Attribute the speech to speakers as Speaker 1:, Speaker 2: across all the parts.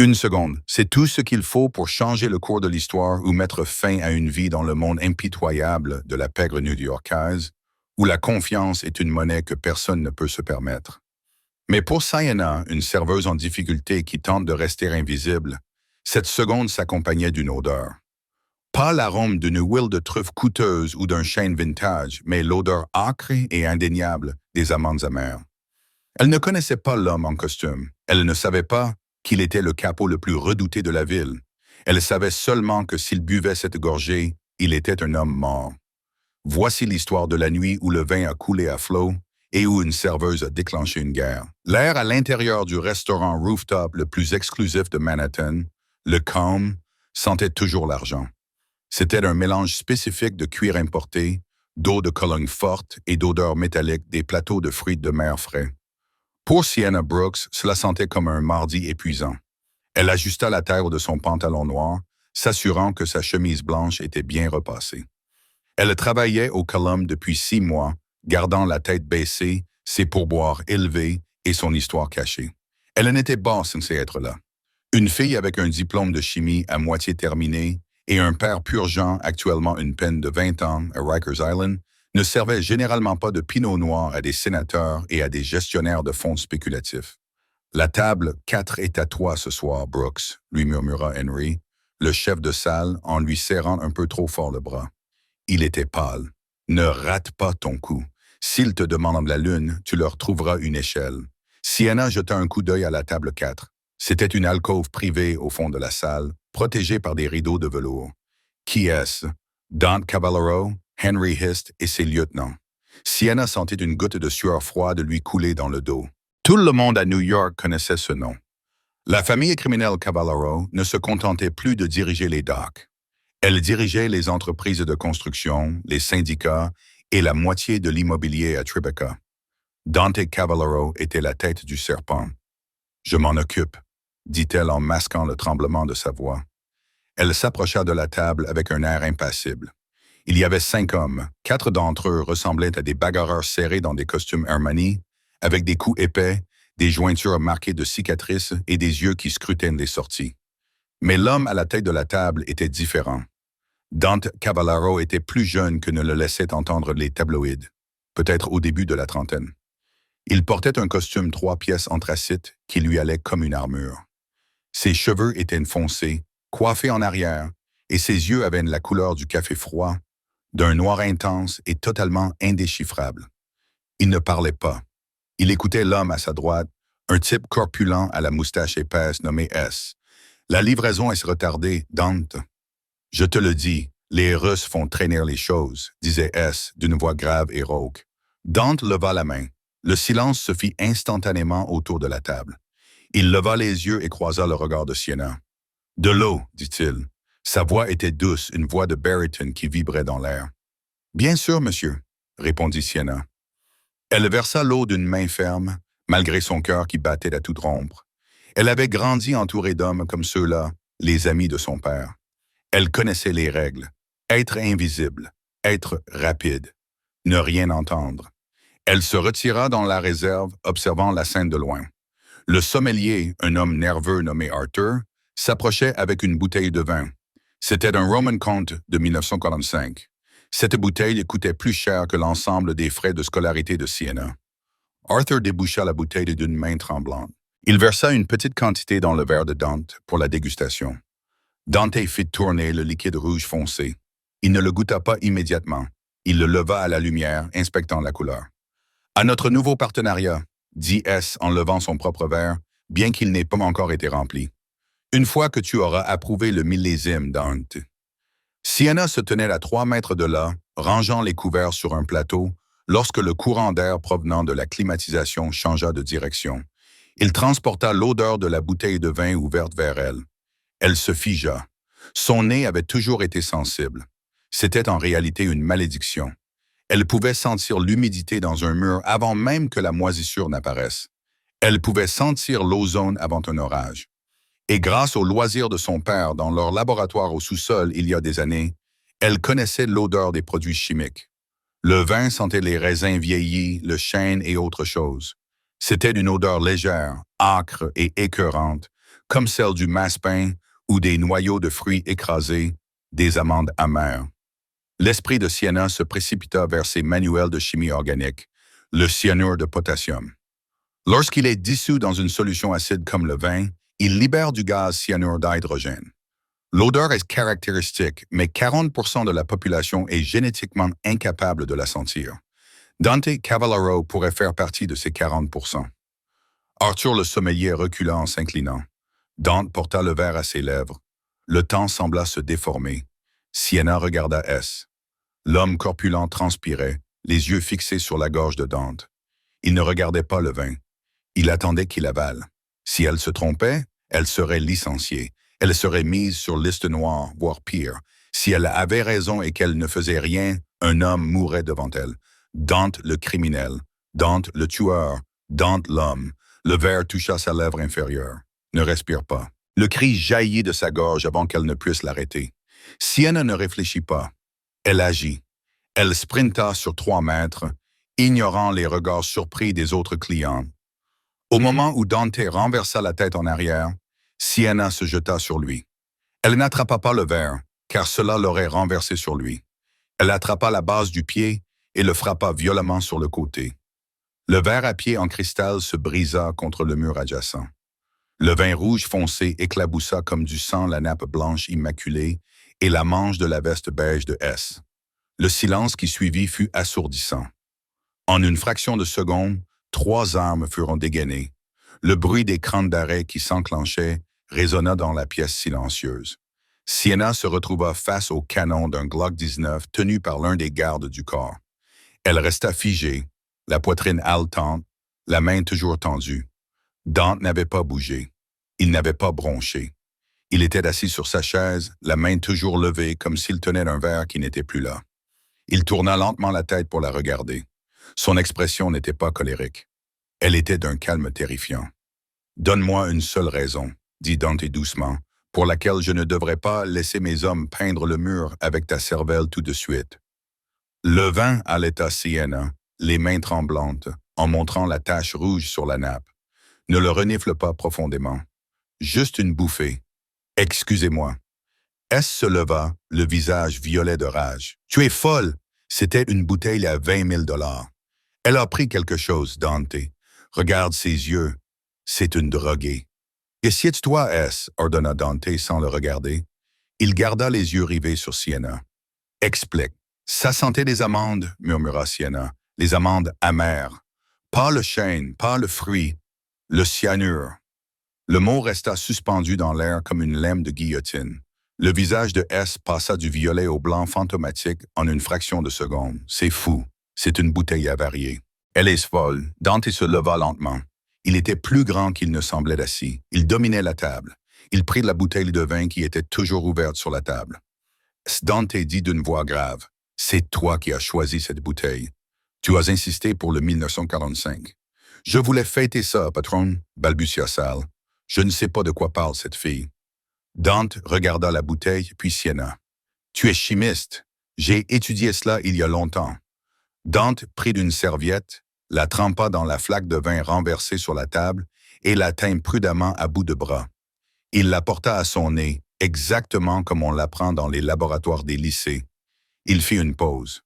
Speaker 1: Une seconde, c'est tout ce qu'il faut pour changer le cours de l'histoire ou mettre fin à une vie dans le monde impitoyable de la pègre new-yorkaise, où la confiance est une monnaie que personne ne peut se permettre. Mais pour Sienna, une serveuse en difficulté qui tente de rester invisible, cette seconde s'accompagnait d'une odeur. Pas l'arôme d'une huile de truffe coûteuse ou d'un chêne vintage, mais l'odeur âcre et indéniable des amandes amères. Elle ne connaissait pas l'homme en costume. Elle ne savait pas qu'il était le capot le plus redouté de la ville. Elle savait seulement que s'il buvait cette gorgée, il était un homme mort. Voici l'histoire de la nuit où le vin a coulé à flot et où une serveuse a déclenché une guerre. L'air à l'intérieur du restaurant rooftop le plus exclusif de Manhattan, le Calm, sentait toujours l'argent. C'était un mélange spécifique de cuir importé, d'eau de Cologne forte et d'odeurs métalliques des plateaux de fruits de mer frais. Pour Sienna Brooks, cela sentait comme un mardi épuisant. Elle ajusta la taille de son pantalon noir, s'assurant que sa chemise blanche était bien repassée. Elle travaillait au Column depuis 6 mois, gardant la tête baissée, ses pourboires élevés et son histoire cachée. Elle n'était pas censée être là. Une fille avec un diplôme de chimie à moitié terminé et un père purgeant actuellement une peine de 20 ans à Rikers Island ne servait généralement pas de pinot noir à des sénateurs et à des gestionnaires de fonds spéculatifs. La table 4 est à toi ce soir, Brooks, lui murmura Henry, le chef de salle, en lui serrant un peu trop fort le bras. Il était pâle. Ne rate pas ton coup. S'ils te demandent la lune, tu leur trouveras une échelle. Sienna jeta un coup d'œil à la table 4. C'était une alcôve privée au fond de la salle, protégée par des rideaux de velours. Qui est-ce? Dante Cavallaro, Henry Hist et ses lieutenants. Sienna sentit une goutte de sueur froide lui couler dans le dos. Tout le monde à New York connaissait ce nom. La famille criminelle Cavallaro ne se contentait plus de diriger les docks. Elle dirigeait les entreprises de construction, les syndicats et la moitié de l'immobilier à Tribeca. Dante Cavallaro était la tête du serpent. « Je m'en occupe », dit-elle en masquant le tremblement de sa voix. Elle s'approcha de la table avec un air impassible. Il y avait 5 hommes. 4 d'entre eux ressemblaient à des bagarreurs serrés dans des costumes Armani, avec des coups épais, des jointures marquées de cicatrices et des yeux qui scrutaient les sorties. Mais l'homme à la tête de la table était différent. Dante Cavallaro était plus jeune que ne le laissaient entendre les tabloïds, peut-être au début de la trentaine. Il portait un costume 3 pièces anthracite qui lui allait comme une armure. Ses cheveux étaient foncés, coiffés en arrière, et ses yeux avaient la couleur du café froid, d'un noir intense et totalement indéchiffrable. Il ne parlait pas. Il écoutait l'homme à sa droite, un type corpulent à la moustache épaisse nommé S. La livraison est retardée, Dante. Je te le dis, les Russes font traîner les choses, disait S d'une voix grave et rauque. Dante leva la main. Le silence se fit instantanément autour de la table. Il leva les yeux et croisa le regard de Sienna. « De l'eau, dit-il. » Sa voix était douce, une voix de baryton qui vibrait dans l'air. « Bien sûr, monsieur, » répondit Sienna. Elle versa l'eau d'une main ferme, malgré son cœur qui battait à toute rompre. Elle avait grandi entourée d'hommes comme ceux-là, les amis de son père. Elle connaissait les règles. Être invisible, être rapide, ne rien entendre. Elle se retira dans la réserve, observant la scène de loin. Le sommelier, un homme nerveux nommé Arthur, s'approchait avec une bouteille de vin. C'était un Roman Conte de 1945. Cette bouteille coûtait plus cher que l'ensemble des frais de scolarité de Sienna. Arthur déboucha la bouteille d'une main tremblante. Il versa une petite quantité dans le verre de Dante pour la dégustation. Dante fit tourner le liquide rouge foncé. Il ne le goûta pas immédiatement. Il le leva à la lumière, inspectant la couleur. « À notre nouveau partenariat », dit S en levant son propre verre, bien qu'il n'ait pas encore été rempli. « Une fois que tu auras approuvé le millésime, Dante. » Sienna se tenait à 3 mètres de là, rangeant les couverts sur un plateau, lorsque le courant d'air provenant de la climatisation changea de direction. Il transporta l'odeur de la bouteille de vin ouverte vers elle. Elle se figea. Son nez avait toujours été sensible. C'était en réalité une malédiction. Elle pouvait sentir l'humidité dans un mur avant même que la moisissure n'apparaisse. Elle pouvait sentir l'ozone avant un orage. Et grâce au loisir de son père dans leur laboratoire au sous-sol il y a des années, elle connaissait l'odeur des produits chimiques. Le vin sentait les raisins vieillis, le chêne et autre chose. C'était d'une odeur légère, âcre et écœurante, comme celle du massepain ou des noyaux de fruits écrasés, des amandes amères. L'esprit de Sienna se précipita vers ses manuels de chimie organique, le cyanure de potassium. Lorsqu'il est dissous dans une solution acide comme le vin, il libère du gaz cyanure d'hydrogène. L'odeur est caractéristique, mais 40% de la population est génétiquement incapable de la sentir. Dante Cavallaro pourrait faire partie de ces 40%. Arthur le sommelier recula en s'inclinant. Dante porta le verre à ses lèvres. Le temps sembla se déformer. Sienna regarda S. L'homme corpulent transpirait, les yeux fixés sur la gorge de Dante. Il ne regardait pas le vin. Il attendait qu'il avale. Si elle se trompait, elle serait licenciée. Elle serait mise sur liste noire, voire pire. Si elle avait raison et qu'elle ne faisait rien, un homme mourrait devant elle. Dante le criminel, Dante le tueur, Dante l'homme. Le verre toucha sa lèvre inférieure. Ne respire pas. Le cri jaillit de sa gorge avant qu'elle ne puisse l'arrêter. Sienna ne réfléchit pas. Elle agit. Elle sprinta sur 3 mètres, ignorant les regards surpris des autres clients. Au moment où Dante renversa la tête en arrière, Sienna se jeta sur lui. Elle n'attrapa pas le verre, car cela l'aurait renversé sur lui. Elle attrapa la base du pied et le frappa violemment sur le côté. Le verre à pied en cristal se brisa contre le mur adjacent. Le vin rouge foncé éclaboussa comme du sang la nappe blanche immaculée et la manche de la veste beige de S. Le silence qui suivit fut assourdissant. En une fraction de seconde, 3 armes furent dégainées. Le bruit des crans d'arrêt qui s'enclenchaient résonna dans la pièce silencieuse. Sienna se retrouva face au canon d'un Glock 19 tenu par l'un des gardes du corps. Elle resta figée, la poitrine haletante, la main toujours tendue. Dante n'avait pas bougé. Il n'avait pas bronché. Il était assis sur sa chaise, la main toujours levée comme s'il tenait un verre qui n'était plus là. Il tourna lentement la tête pour la regarder. Son expression n'était pas colérique. Elle était d'un calme terrifiant. « Donne-moi une seule raison, » dit Dante doucement, « pour laquelle je ne devrais pas laisser mes hommes peindre le mur avec ta cervelle tout de suite. » Le vin allaita Sienna, les mains tremblantes, en montrant la tache rouge sur la nappe. Ne le renifle pas profondément. Juste une bouffée. « Excusez-moi. » S se leva, le visage violet de rage. « Tu es folle! C'était une bouteille à 20 000 $. Elle a pris quelque chose, Dante. Regarde ses yeux. C'est une droguée. »« Assieds-toi, S, » ordonna Dante sans le regarder. Il garda les yeux rivés sur Sienna. « Explique. »« Ça sentait des amandes, » murmura Sienna. « Les amandes amères. Pas le chêne, pas le fruit. Le cyanure. » Le mot resta suspendu dans l'air comme une lame de guillotine. Le visage de S passa du violet au blanc fantomatique en une fraction de seconde. C'est fou. C'est une bouteille avariée. Elle est folle. Dante se leva lentement. Il était plus grand qu'il ne semblait assis. Il dominait la table. Il prit la bouteille de vin qui était toujours ouverte sur la table. Dante dit d'une voix grave. « C'est toi qui as choisi cette bouteille. Tu as insisté pour le 1945. »« Je voulais fêter ça, patron, » balbutia Sal. « Je ne sais pas de quoi parle cette fille. » Dante regarda la bouteille, puis Sienna. « Tu es chimiste. J'ai étudié cela il y a longtemps. » Dante prit une serviette, la trempa dans la flaque de vin renversée sur la table et la tint prudemment à bout de bras. Il la porta à son nez, exactement comme on l'apprend dans les laboratoires des lycées. Il fit une pause.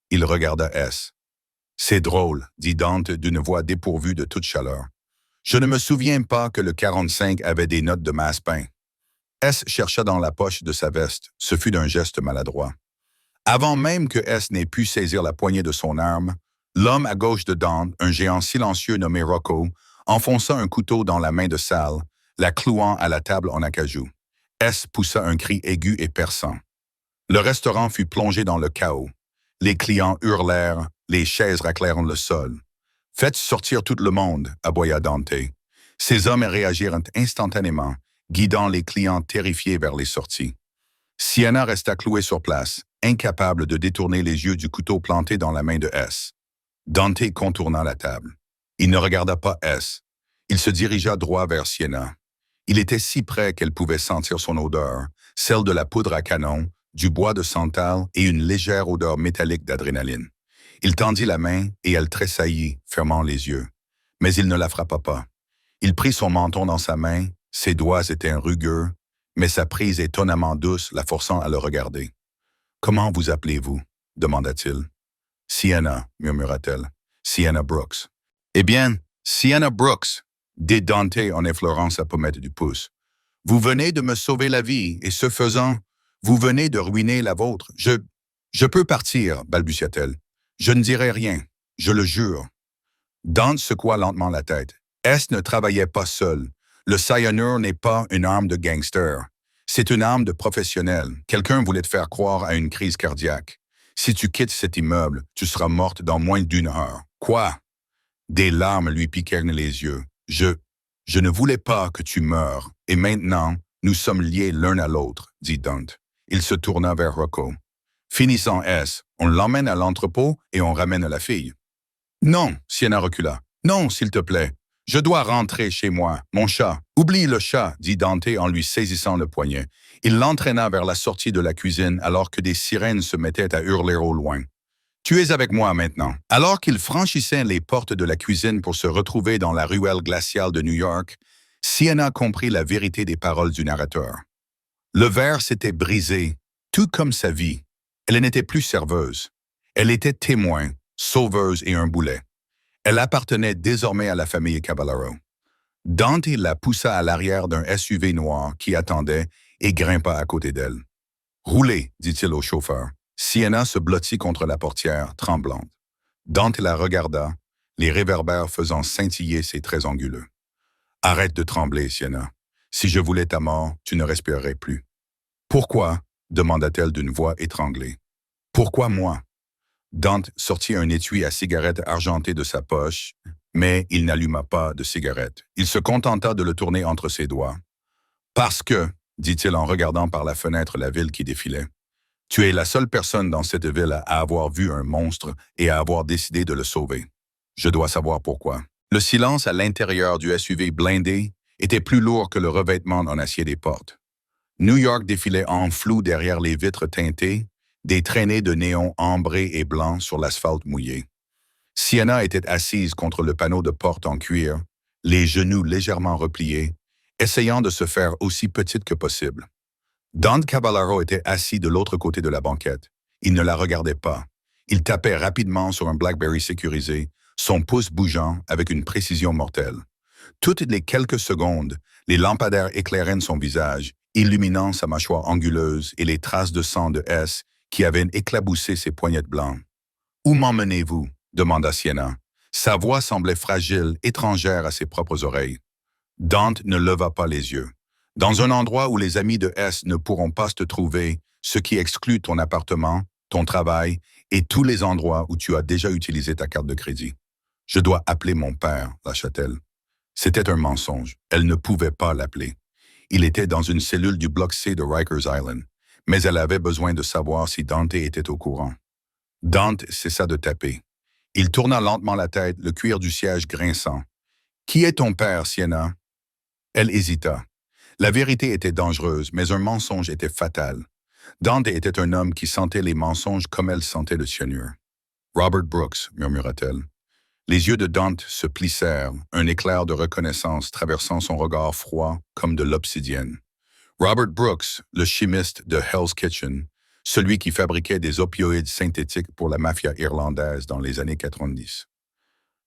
Speaker 1: Il regarda S. « C'est drôle, » dit Dante d'une voix dépourvue de toute chaleur. « Je ne me souviens pas que le 45 avait des notes de massepain. » S chercha dans la poche de sa veste. Ce fut d'un geste maladroit. Avant même que S n'ait pu saisir la poignée de son arme, l'homme à gauche de Dante, un géant silencieux nommé Rocco, enfonça un couteau dans la main de Sal, la clouant à la table en acajou. S poussa un cri aigu et perçant. Le restaurant fut plongé dans le chaos. Les clients hurlèrent, les chaises raclèrent le sol. « Faites sortir tout le monde » aboya Dante. Ces hommes réagirent instantanément, guidant les clients terrifiés vers les sorties. Sienna resta clouée sur place, incapable de détourner les yeux du couteau planté dans la main de S. Dante contourna la table. Il ne regarda pas S. Il se dirigea droit vers Sienna. Il était si près qu'elle pouvait sentir son odeur, celle de la poudre à canon, du bois de santal et une légère odeur métallique d'adrénaline. Il tendit la main et elle tressaillit, fermant les yeux. Mais il ne la frappa pas. Il prit son menton dans sa main Ses doigts étaient rugueux, mais sa prise étonnamment douce, la forçant à le regarder. « Comment vous appelez-vous » demanda-t-il. « Sienna » murmura-t-elle. « Sienna Brooks. »« Eh bien, Sienna Brooks » dit Dante en effleurant sa pommette du pouce. « Vous venez de me sauver la vie, et ce faisant, vous venez de ruiner la vôtre. Je peux partir, balbutia-t-elle. Je ne dirai rien, je le jure. » Dante secoua lentement la tête. S ne travaillait pas seul. Le cyanure n'est pas une arme de gangster. C'est une arme de professionnel. Quelqu'un voulait te faire croire à une crise cardiaque. Si tu quittes cet immeuble, tu seras morte dans moins d'1 heure. Quoi? Des larmes lui piquèrent les yeux. Je ne voulais pas que tu meures. Et maintenant, nous sommes liés l'un à l'autre, dit Dante. Il se tourna vers Rocco. Finissant S, on l'emmène à l'entrepôt et on ramène la fille. Non, Sienna recula. Non, s'il te plaît. Je dois rentrer chez moi, mon chat. Oublie le chat, dit Dante en lui saisissant le poignet. Il l'entraîna vers la sortie de la cuisine alors que des sirènes se mettaient à hurler au loin. Tu es avec moi maintenant. Alors qu'il franchissait les portes de la cuisine pour se retrouver dans la ruelle glaciale de New York, Sienna comprit la vérité des paroles du narrateur. Le verre s'était brisé, tout comme sa vie. Elle n'était plus serveuse. Elle était témoin, sauveuse et un boulet. Elle appartenait désormais à la famille Caballero. Dante la poussa à l'arrière d'un SUV noir qui attendait et grimpa à côté d'elle. « Roulez », dit-il au chauffeur. Sienna se blottit contre la portière, tremblante. Dante la regarda, les réverbères faisant scintiller ses traits anguleux. « Arrête de trembler, Sienna. Si je voulais ta mort, tu ne respirerais plus. »« Pourquoi » demanda-t-elle d'une voix étranglée. « Pourquoi moi » Dante sortit un étui à cigarette argenté de sa poche, mais il n'alluma pas de cigarette. Il se contenta de le tourner entre ses doigts. « Parce que, dit-il en regardant par la fenêtre la ville qui défilait, tu es la seule personne dans cette ville à avoir vu un monstre et à avoir décidé de le sauver. Je dois savoir pourquoi. » Le silence à l'intérieur du SUV blindé était plus lourd que le revêtement en acier des portes. New York défilait en flou derrière les vitres teintées, des traînées de néons ambrés et blancs sur l'asphalte mouillé. Sienna était assise contre le panneau de porte en cuir, les genoux légèrement repliés, essayant de se faire aussi petite que possible. Dante Caballero était assis de l'autre côté de la banquette. Il ne la regardait pas. Il tapait rapidement sur un BlackBerry sécurisé, son pouce bougeant avec une précision mortelle. Toutes les quelques secondes, les lampadaires éclairaient son visage, illuminant sa mâchoire anguleuse et les traces de sang de S qui avaient éclaboussé ses poignets blancs. « Où m'emmenez-vous » demanda Sienna. Sa voix semblait fragile, étrangère à ses propres oreilles. Dante ne leva pas les yeux. « Dans un endroit où les amis de S ne pourront pas te trouver, ce qui exclut ton appartement, ton travail et tous les endroits où tu as déjà utilisé ta carte de crédit. Je dois appeler mon père, lâcha-t-elle. C'était un mensonge. Elle ne pouvait pas l'appeler. Il était dans une cellule du bloc C de Rikers Island, mais elle avait besoin de savoir si Dante était au courant. Dante cessa de taper. Il tourna lentement la tête, le cuir du siège grinçant. « Qui est ton père, Sienna ?» Elle hésita. La vérité était dangereuse, mais un mensonge était fatal. Dante était un homme qui sentait les mensonges comme elle sentait le cyanure. « Robert Brooks » murmura-t-elle. Les yeux de Dante se plissèrent, un éclair de reconnaissance traversant son regard froid comme de l'obsidienne. Robert Brooks, le chimiste de Hell's Kitchen, celui qui fabriquait des opioïdes synthétiques pour la mafia irlandaise dans les années 90.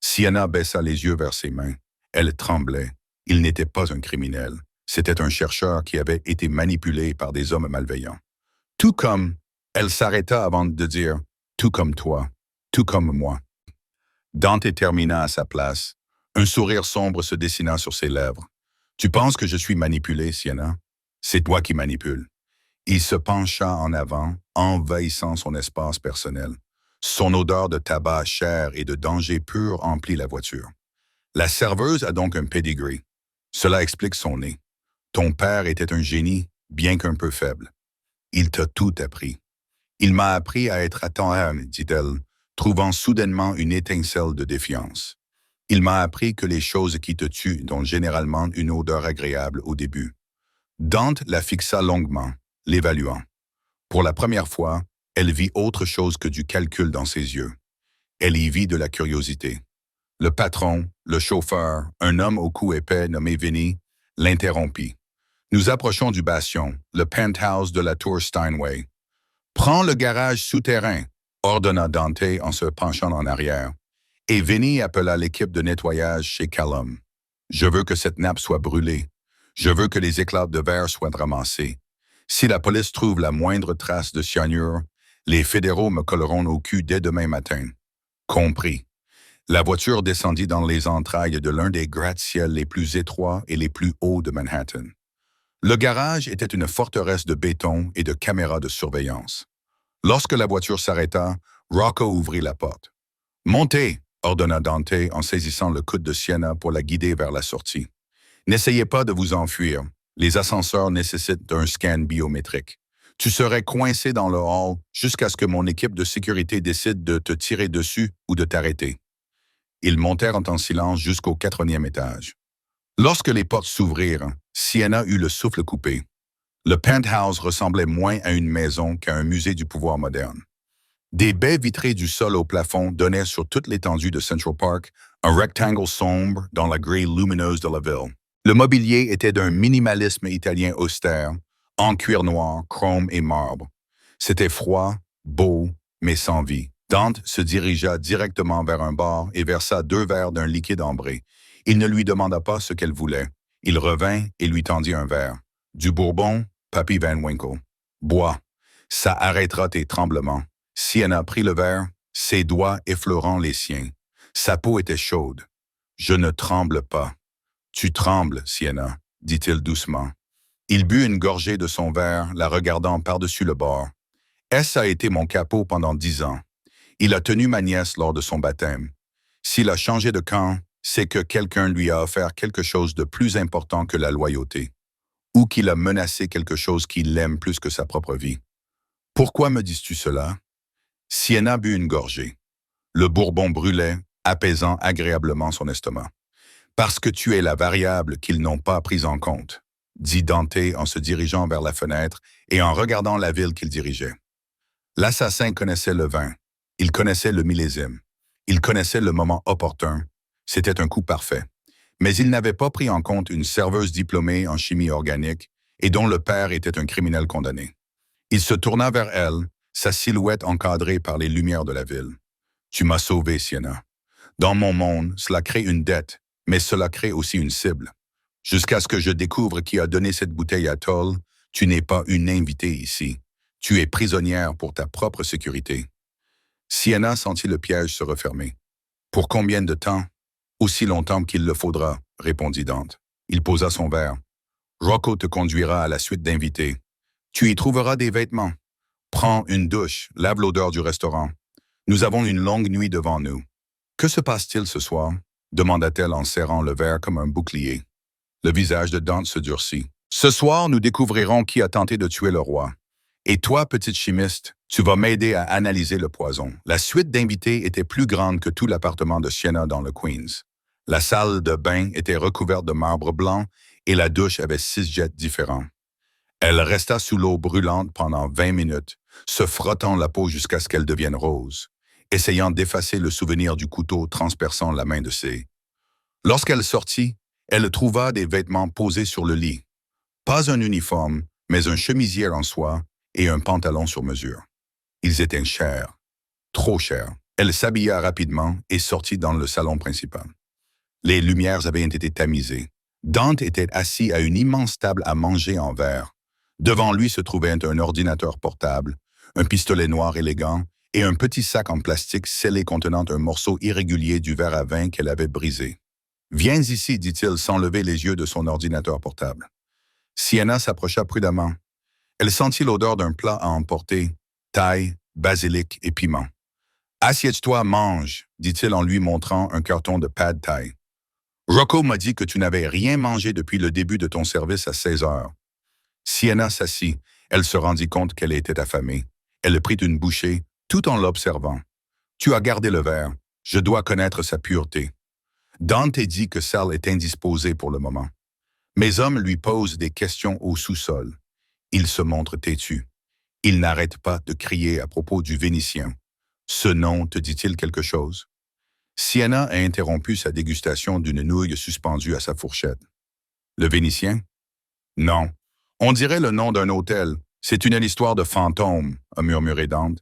Speaker 1: Sienna baissa les yeux vers ses mains. Elle tremblait. Il n'était pas un criminel. C'était un chercheur qui avait été manipulé par des hommes malveillants. Tout comme, elle s'arrêta avant de dire, tout comme toi, tout comme moi. Dante termina à sa place. Un sourire sombre se dessina sur ses lèvres. Tu penses que je suis manipulé, Sienna? C'est toi qui manipules. Il se pencha en avant, envahissant son espace personnel. Son odeur de tabac cher et de danger pur emplit la voiture. La serveuse a donc un pedigree. Cela explique son nez. Ton père était un génie, bien qu'un peu faible. Il t'a tout appris. Il m'a appris à être attentionnée, dit-elle, trouvant soudainement une étincelle de défiance. Il m'a appris que les choses qui te tuent ont généralement une odeur agréable au début. Dante la fixa longuement, l'évaluant. Pour la première fois, elle vit autre chose que du calcul dans ses yeux. Elle y vit de la curiosité. Le patron, le chauffeur, un homme au cou épais nommé Vinny, l'interrompit. Nous approchons du bastion, le penthouse de la tour Steinway. Prends le garage souterrain, ordonna Dante en se penchant en arrière. Et Vinny appela l'équipe de nettoyage chez Callum. Je veux que cette nappe soit brûlée. Je veux que les éclats de verre soient ramassés. Si la police trouve la moindre trace de cyanure, les fédéraux me colleront au cul dès demain matin. Compris. La voiture descendit dans les entrailles de l'un des gratte-ciels les plus étroits et les plus hauts de Manhattan. Le garage était une forteresse de béton et de caméras de surveillance. Lorsque la voiture s'arrêta, Rocco ouvrit la porte. « Montez !» ordonna Dante en saisissant le coude de Sienna pour la guider vers la sortie. « N'essayez pas de vous enfuir. Les ascenseurs nécessitent un scan biométrique. Tu serais coincé dans le hall jusqu'à ce que mon équipe de sécurité décide de te tirer dessus ou de t'arrêter. » Ils montèrent en silence jusqu'au 4e étage. Lorsque les portes s'ouvrirent, Sienna eut le souffle coupé. Le penthouse ressemblait moins à une maison qu'à un musée du pouvoir moderne. Des baies vitrées du sol au plafond donnaient sur toute l'étendue de Central Park un rectangle sombre dans la grille lumineuse de la ville. Le mobilier était d'un minimalisme italien austère, en cuir noir, chrome et marbre. C'était froid, beau, mais sans vie. Dante se dirigea directement vers un bar et versa 2 verres d'un liquide ambré. Il ne lui demanda pas ce qu'elle voulait. Il revint et lui tendit un verre. Du bourbon, Papy Van Winkle. Bois. Ça arrêtera tes tremblements. Sienna prit le verre, ses doigts effleurant les siens. Sa peau était chaude. Je ne tremble pas. Tu trembles, Sienna, dit-il doucement. Il but une gorgée de son verre, la regardant par-dessus le bord. S a été mon capot pendant 10 ans. Il a tenu ma nièce lors de son baptême. S'il a changé de camp, c'est que quelqu'un lui a offert quelque chose de plus important que la loyauté, ou qu'il a menacé quelque chose qui l'aime plus que sa propre vie. Pourquoi me dis-tu cela? Sienna but une gorgée. Le bourbon brûlait, apaisant agréablement son estomac. Parce que tu es la variable qu'ils n'ont pas prise en compte, dit Dante en se dirigeant vers la fenêtre et en regardant la ville qu'il dirigeait. L'assassin connaissait le vin. Il connaissait le millésime. Il connaissait le moment opportun. C'était un coup parfait. Mais il n'avait pas pris en compte une serveuse diplômée en chimie organique et dont le père était un criminel condamné. Il se tourna vers elle, sa silhouette encadrée par les lumières de la ville. « Tu m'as sauvé, Sienna. Dans mon monde, cela crée une dette, mais cela crée aussi une cible. Jusqu'à ce que je découvre qui a donné cette bouteille à Toll, tu n'es pas une invitée ici. Tu es prisonnière pour ta propre sécurité. » Sienna sentit le piège se refermer. « Pour combien de temps? » « Aussi longtemps qu'il le faudra, » répondit Dante. Il posa son verre. « Rocco te conduira à la suite d'invités. Tu y trouveras des vêtements. Prends une douche, lave l'odeur du restaurant. Nous avons une longue nuit devant nous. »« Que se passe-t-il ce soir? » demanda-t-elle en serrant le verre comme un bouclier. Le visage de Dante se durcit. « Ce soir, nous découvrirons qui a tenté de tuer le roi. Et toi, petite chimiste, tu vas m'aider à analyser le poison. » La suite d'invités était plus grande que tout l'appartement de Sienna dans le Queens. La salle de bain était recouverte de marbre blanc et la douche avait 6 jets différents. Elle resta sous l'eau brûlante pendant 20 minutes, se frottant la peau jusqu'à ce qu'elle devienne rose, essayant d'effacer le souvenir du couteau transperçant la main de C. Lorsqu'elle sortit, elle trouva des vêtements posés sur le lit. Pas un uniforme, mais un chemisier en soie et un pantalon sur mesure. Ils étaient chers, trop chers. Elle s'habilla rapidement et sortit dans le salon principal. Les lumières avaient été tamisées. Dante était assis à une immense table à manger en verre. Devant lui se trouvait un ordinateur portable, un pistolet noir élégant et un petit sac en plastique scellé contenant un morceau irrégulier du verre à vin qu'elle avait brisé. « Viens ici, dit-il sans lever les yeux de son ordinateur portable. Sienna s'approcha prudemment. Elle sentit l'odeur d'un plat à emporter, thaï, basilic et piment. « Assieds-toi, mange, dit-il en lui montrant un carton de pad thaï. Rocco m'a dit que tu n'avais rien mangé depuis le début de ton service à 16 heures. » Sienna s'assit. Elle se rendit compte qu'elle était affamée. Elle prit une bouchée, tout en l'observant. « Tu as gardé le verre. Je dois connaître sa pureté. » Dante dit que Sal est indisposé pour le moment. Mes hommes lui posent des questions au sous-sol. Il se montre têtu. Il n'arrête pas de crier à propos du Vénitien. Ce nom te dit-il quelque chose? Sienna a interrompu sa dégustation d'une nouille suspendue à sa fourchette. Le Vénitien? Non. On dirait le nom d'un hôtel. C'est une histoire de fantôme, a murmuré Dante.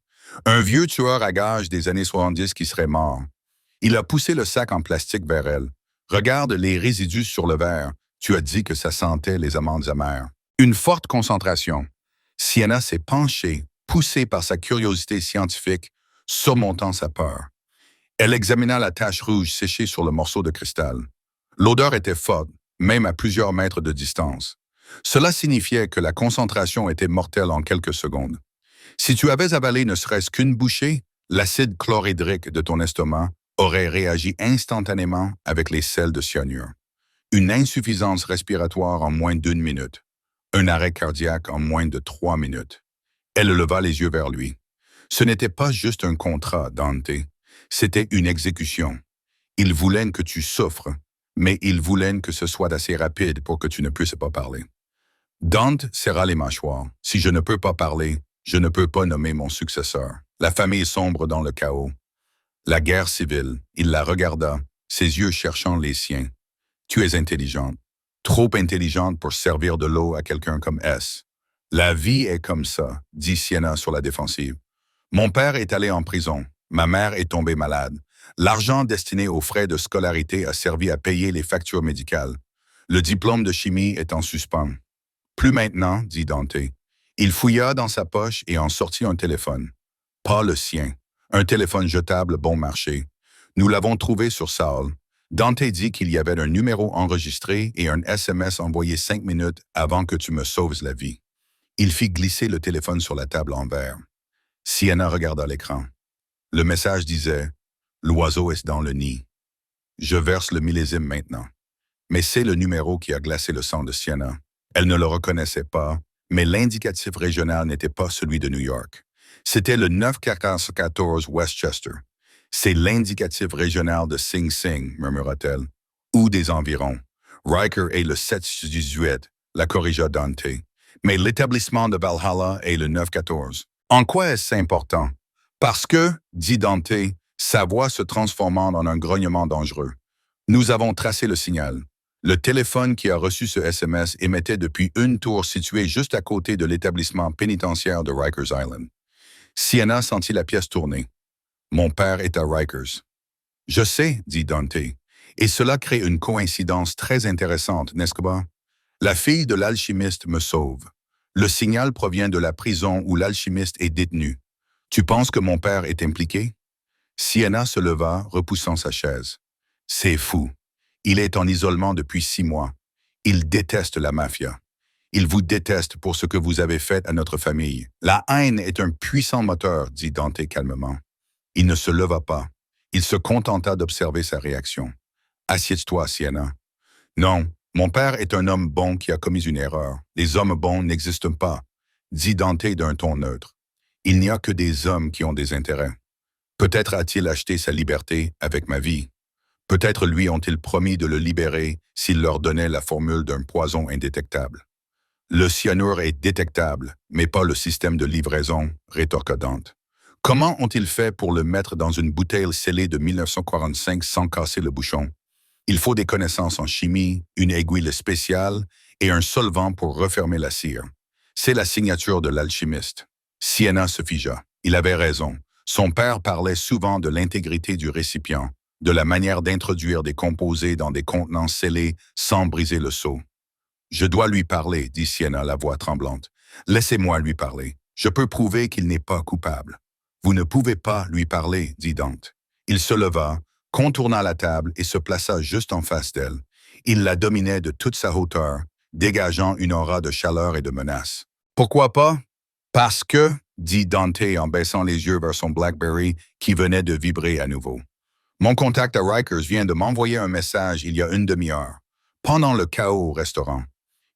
Speaker 1: Un vieux tueur à gages des années 70 qui serait mort. Il a poussé le sac en plastique vers elle. Regarde les résidus sur le verre. Tu as dit que ça sentait les amandes amères. Une forte concentration. Sienna s'est penchée, poussée par sa curiosité scientifique, surmontant sa peur. Elle examina la tache rouge séchée sur le morceau de cristal. L'odeur était forte, même à plusieurs mètres de distance. Cela signifiait que la concentration était mortelle en quelques secondes. Si tu avais avalé ne serait-ce qu'une bouchée, l'acide chlorhydrique de ton estomac aurait réagi instantanément avec les sels de cyanure. Une insuffisance respiratoire en moins d'1 minute. Un arrêt cardiaque en moins de 3 minutes. Elle leva les yeux vers lui. Ce n'était pas juste un contrat, Dante. C'était une exécution. Ils voulaient que tu souffres, mais ils voulaient que ce soit assez rapide pour que tu ne puisses pas parler. Dante serra les mâchoires. Si je ne peux pas parler, je ne peux pas nommer mon successeur. La famille sombre dans le chaos. La guerre civile, il la regarda, ses yeux cherchant les siens. Tu es intelligente. Trop intelligente pour servir de l'eau à quelqu'un comme S. La vie est comme ça, dit Sienna sur la défensive. Mon père est allé en prison. Ma mère est tombée malade. L'argent destiné aux frais de scolarité a servi à payer les factures médicales. Le diplôme de chimie est en suspens. Plus maintenant, dit Dante. Il fouilla dans sa poche et en sortit un téléphone. Pas le sien. Un téléphone jetable bon marché. Nous l'avons trouvé sur Saul. Dante dit qu'il y avait un numéro enregistré et un SMS envoyé 5 minutes avant que tu me sauves la vie. Il fit glisser le téléphone sur la table en verre. Sienna regarda l'écran. Le message disait « L'oiseau est dans le nid. Je verse le millésime maintenant. » Mais c'est le numéro qui a glacé le sang de Sienna. Elle ne le reconnaissait pas, mais l'indicatif régional n'était pas celui de New York. C'était le 914 Westchester. C'est l'indicatif régional de Sing Sing, murmura-t-elle, ou des environs. Riker est le 718, la corrigea Dante. Mais l'établissement de Valhalla est le 914. En quoi est-ce important? Parce que, dit Dante, sa voix se transformant en un grognement dangereux. Nous avons tracé le signal. Le téléphone qui a reçu ce SMS émettait depuis une tour située juste à côté de l'établissement pénitentiaire de Rikers Island. Sienna sentit la pièce tourner. Mon père est à Rikers. Je sais, dit Dante, et cela crée une coïncidence très intéressante, n'est-ce pas? La fille de l'alchimiste me sauve. Le signal provient de la prison où l'alchimiste est détenu. Tu penses que mon père est impliqué? Sienna se leva, repoussant sa chaise. C'est fou. Il est en isolement depuis 6 mois. Il déteste la mafia. Il vous déteste pour ce que vous avez fait à notre famille. La haine est un puissant moteur, dit Dante calmement. Il ne se leva pas. Il se contenta d'observer sa réaction. Assieds-toi, Sienna. Non, mon père est un homme bon qui a commis une erreur. Les hommes bons n'existent pas, dit Dante d'un ton neutre. Il n'y a que des hommes qui ont des intérêts. Peut-être a-t-il acheté sa liberté avec ma vie. Peut-être lui ont-ils promis de le libérer s'il leur donnait la formule d'un poison indétectable. Le cyanure est détectable, mais pas le système de livraison, rétorqua Dante. Comment ont-ils fait pour le mettre dans une bouteille scellée de 1945 sans casser le bouchon? Il faut des connaissances en chimie, une aiguille spéciale et un solvant pour refermer la cire. C'est la signature de l'alchimiste. Sienna se figea. Il avait raison. Son père parlait souvent de l'intégrité du récipient, de la manière d'introduire des composés dans des contenants scellés sans briser le seau. Je dois lui parler, dit Sienna, la voix tremblante. Laissez-moi lui parler. Je peux prouver qu'il n'est pas coupable. Vous ne pouvez pas lui parler, dit Dante. Il se leva, contourna la table et se plaça juste en face d'elle. Il la dominait de toute sa hauteur, dégageant une aura de chaleur et de menace. Pourquoi pas? Parce que, dit Dante en baissant les yeux vers son BlackBerry qui venait de vibrer à nouveau. Mon contact à Rikers vient de m'envoyer un message il y a une demi-heure, pendant le chaos au restaurant.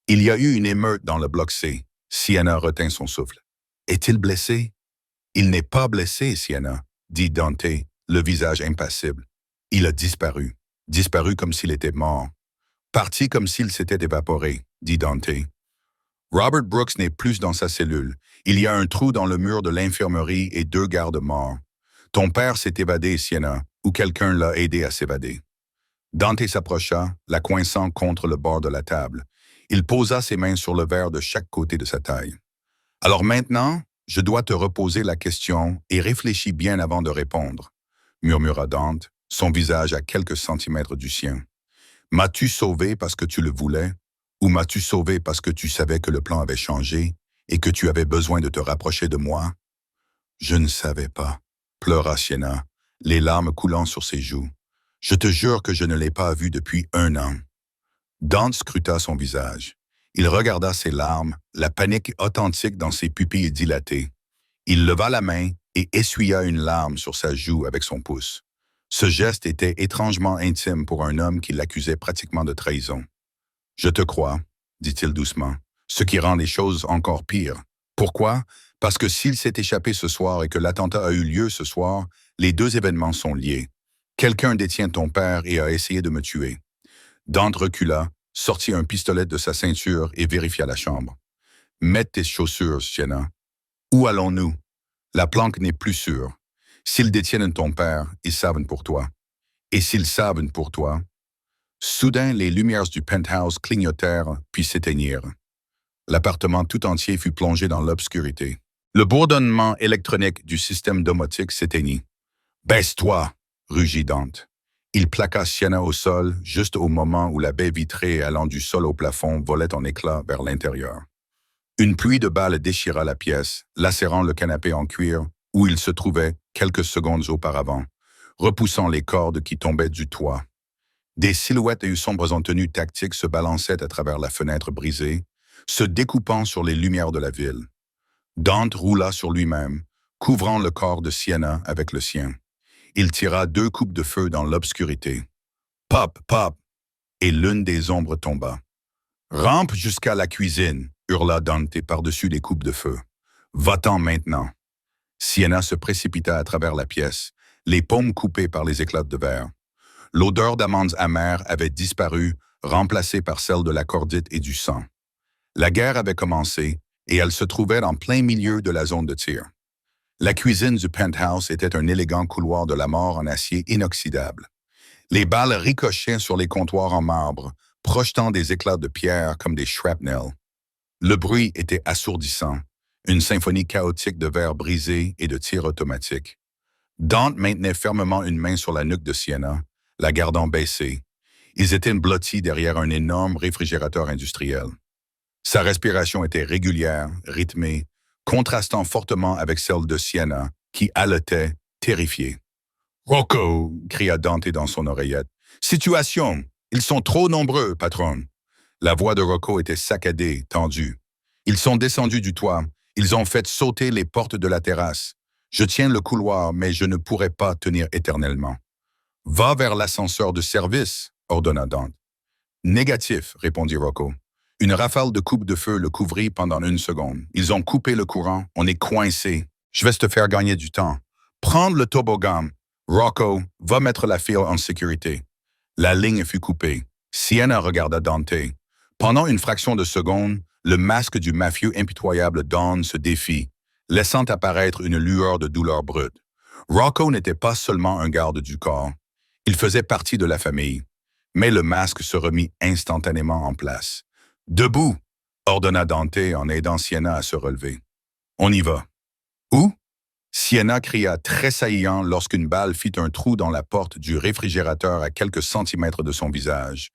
Speaker 1: Il y a eu une émeute dans le bloc C. Sienna retint son souffle. Est-il blessé? Il n'est pas blessé, Sienna, dit Dante, le visage impassible. Il a disparu comme s'il était mort. Parti comme s'il s'était évaporé, dit Dante. Robert Brooks n'est plus dans sa cellule. Il y a un trou dans le mur de l'infirmerie et 2 gardes morts. Ton père s'est évadé, Sienna, ou quelqu'un l'a aidé à s'évader. Dante s'approcha, la coinçant contre le bord de la table. Il posa ses mains sur le verre de chaque côté de sa taille. Alors maintenant, je dois te reposer la question et réfléchis bien avant de répondre, murmura Dante, son visage à quelques centimètres du sien. M'as-tu sauvé parce que tu le voulais, ou m'as-tu sauvé parce que tu savais que le plan avait changé et que tu avais besoin de te rapprocher de moi? Je ne savais pas, pleura Sienna, les larmes coulant sur ses joues. Je te jure que je ne l'ai pas vu depuis 1 an. Dante scruta son visage. Il regarda ses larmes, la panique authentique dans ses pupilles dilatées. Il leva la main et essuya une larme sur sa joue avec son pouce. Ce geste était étrangement intime pour un homme qui l'accusait pratiquement de trahison. « Je te crois, dit-il doucement, ce qui rend les choses encore pires. Pourquoi? Parce que s'il s'est échappé ce soir et que l'attentat a eu lieu ce soir, les deux événements sont liés. Quelqu'un détient ton père et a essayé de me tuer. » Dante recula, sortit un pistolet de sa ceinture et vérifia la chambre. « Mets tes chaussures, Sienna. Où allons-nous? La planque n'est plus sûre. S'ils détiennent ton père, ils savent pour toi. Et s'ils savent pour toi... » Soudain, les lumières du penthouse clignotèrent puis s'éteignirent. L'appartement tout entier fut plongé dans l'obscurité. Le bourdonnement électronique du système domotique s'éteignit. « Baisse-toi !» rugit Dante. Il plaqua Sienna au sol, juste au moment où la baie vitrée allant du sol au plafond volait en éclats vers l'intérieur. Une pluie de balles déchira la pièce, lacérant le canapé en cuir où il se trouvait quelques secondes auparavant, repoussant les cordes qui tombaient du toit. Des silhouettes sombres en tenue tactique se balançaient à travers la fenêtre brisée, se découpant sur les lumières de la ville. Dante roula sur lui-même, couvrant le corps de Sienna avec le sien. Il tira 2 coupes de feu dans l'obscurité. Pop, pop! Et l'une des ombres tomba. Rampe jusqu'à la cuisine, hurla Dante par-dessus les coupes de feu. Va-t'en maintenant. Sienna se précipita à travers la pièce, les paumes coupées par les éclats de verre. L'odeur d'amandes amères avait disparu, remplacée par celle de la cordite et du sang. La guerre avait commencé et elle se trouvait en plein milieu de la zone de tir. La cuisine du penthouse était un élégant couloir de la mort en acier inoxydable. Les balles ricochaient sur les comptoirs en marbre, projetant des éclats de pierre comme des shrapnels. Le bruit était assourdissant, une symphonie chaotique de verres brisés et de tirs automatiques. Dante maintenait fermement une main sur la nuque de Sienna, la gardant baissée. Ils étaient blottis derrière un énorme réfrigérateur industriel. Sa respiration était régulière, rythmée, contrastant fortement avec celle de Sienna, qui haletait, terrifiée. « Rocco !» cria Dante dans son oreillette. « Situation! Ils sont trop nombreux, patron !» La voix de Rocco était saccadée, tendue. « Ils sont descendus du toit. Ils ont fait sauter les portes de la terrasse. Je tiens le couloir, mais je ne pourrai pas tenir éternellement. »« Va vers l'ascenseur de service, » ordonna Dante. « Négatif, » répondit Rocco. Une rafale de coupe de feu le couvrit pendant 1 seconde. Ils ont coupé le courant. On est coincé. Je vais te faire gagner du temps. Prendre le toboggan. Rocco, va mettre la file en sécurité. La ligne fut coupée. Sienna regarda Dante. Pendant une fraction de seconde, le masque du mafieux impitoyable Don se défit, laissant apparaître une lueur de douleur brute. Rocco n'était pas seulement un garde du corps. Il faisait partie de la famille. Mais le masque se remit instantanément en place. « Debout !» ordonna Dante en aidant Sienna à se relever. « On y va. »« Où ?» Sienna cria tressaillant lorsqu'une balle fit un trou dans la porte du réfrigérateur à quelques centimètres de son visage,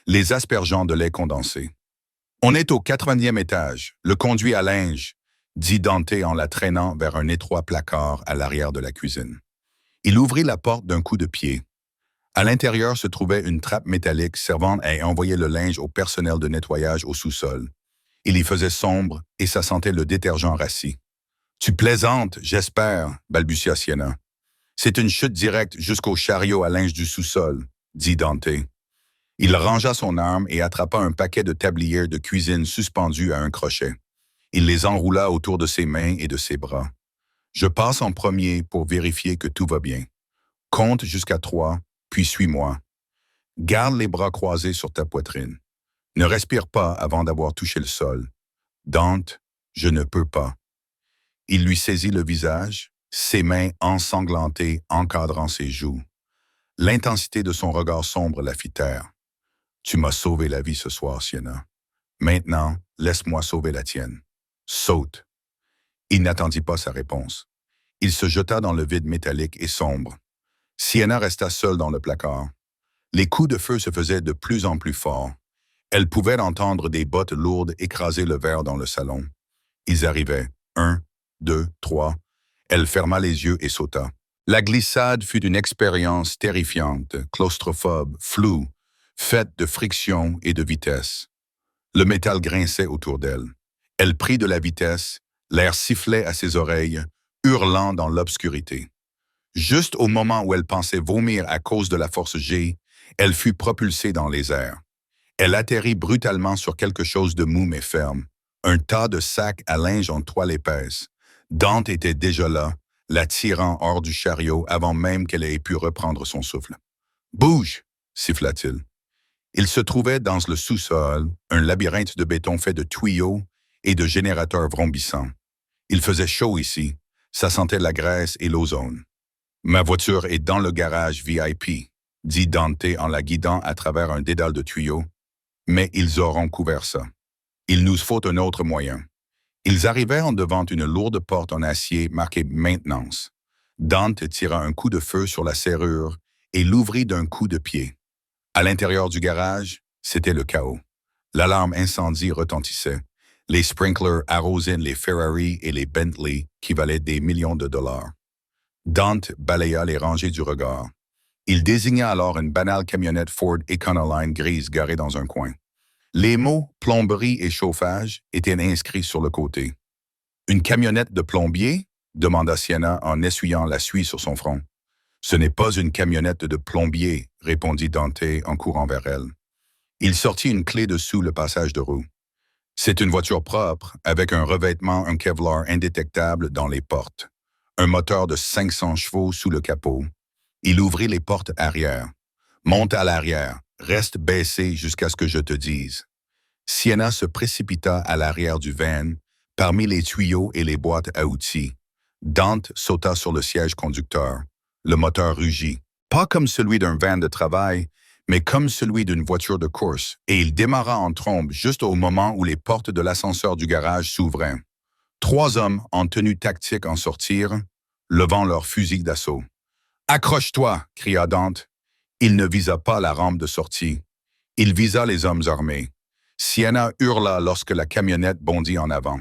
Speaker 1: les aspergeant de lait condensé. « On est au 80e étage, le conduit à linge, » dit Dante en la traînant vers un étroit placard à l'arrière de la cuisine. Il ouvrit la porte d'un coup de pied. À l'intérieur se trouvait une trappe métallique servant à envoyer le linge au personnel de nettoyage au sous-sol. Il y faisait sombre et ça sentait le détergent rassis. « Tu plaisantes, j'espère, » balbutia Sienna. « C'est une chute directe jusqu'au chariot à linge du sous-sol, » dit Dante. Il rangea son arme et attrapa un paquet de tabliers de cuisine suspendus à un crochet. Il les enroula autour de ses mains et de ses bras. « Je passe en premier pour vérifier que tout va bien. Compte jusqu'à 3, puis suis-moi. Garde les bras croisés sur ta poitrine. Ne respire pas avant d'avoir touché le sol. Dante, je ne peux pas. » Il lui saisit le visage, ses mains ensanglantées encadrant ses joues. L'intensité de son regard sombre la fit taire. « Tu m'as sauvé la vie ce soir, Sienna. Maintenant, laisse-moi sauver la tienne. Saute. » Il n'attendit pas sa réponse. Il se jeta dans le vide métallique et sombre. Sienna resta seule dans le placard. Les coups de feu se faisaient de plus en plus forts. Elle pouvait entendre des bottes lourdes écraser le verre dans le salon. Ils arrivaient. 1, 2, 3. Elle ferma les yeux et sauta. La glissade fut une expérience terrifiante, claustrophobe, floue, faite de friction et de vitesse. Le métal grinçait autour d'elle. Elle prit de la vitesse, l'air sifflait à ses oreilles, hurlant dans l'obscurité. Juste au moment où elle pensait vomir à cause de la force G, elle fut propulsée dans les airs. Elle atterrit brutalement sur quelque chose de mou mais ferme, un tas de sacs à linge en toile épaisse. Dante était déjà là, la tirant hors du chariot avant même qu'elle ait pu reprendre son souffle. « Bouge !» siffla-t-il. Il se trouvait dans le sous-sol, un labyrinthe de béton fait de tuyaux et de générateurs vrombissants. Il faisait chaud ici, ça sentait la graisse et l'ozone. « Ma voiture est dans le garage VIP », dit Dante en la guidant à travers un dédale de tuyaux. « Mais ils auront couvert ça. Il nous faut un autre moyen. » Ils arrivèrent en devant une lourde porte en acier marquée « Maintenance ». Dante tira un coup de feu sur la serrure et l'ouvrit d'un coup de pied. À l'intérieur du garage, c'était le chaos. L'alarme incendie retentissait. Les sprinklers arrosaient les Ferrari et les Bentley qui valaient des millions de dollars. Dante balaya les rangées du regard. Il désigna alors une banale camionnette Ford Econoline grise garée dans un coin. Les mots « plomberie » et « chauffage » étaient inscrits sur le côté. « Une camionnette de plombier ?» demanda Sienna en essuyant la suie sur son front. « Ce n'est pas une camionnette de plombier » répondit Dante en courant vers elle. Il sortit une clé de sous le passage de roue. C'est une voiture propre, avec un revêtement en Kevlar indétectable dans les portes. Un moteur de 500 chevaux sous le capot. Il ouvrit les portes arrière. « Monte à l'arrière. Reste baissé jusqu'à ce que je te dise. » Sienna se précipita à l'arrière du van, parmi les tuyaux et les boîtes à outils. Dante sauta sur le siège conducteur. Le moteur rugit, pas comme celui d'un van de travail, mais comme celui d'une voiture de course, et il démarra en trombe juste au moment où les portes de l'ascenseur du garage s'ouvraient. 3 hommes en tenue tactique en sortirent, levant leurs fusils d'assaut. « Accroche-toi » cria Dante. Il ne visa pas la rampe de sortie. Il visa les hommes armés. Sienna hurla lorsque la camionnette bondit en avant.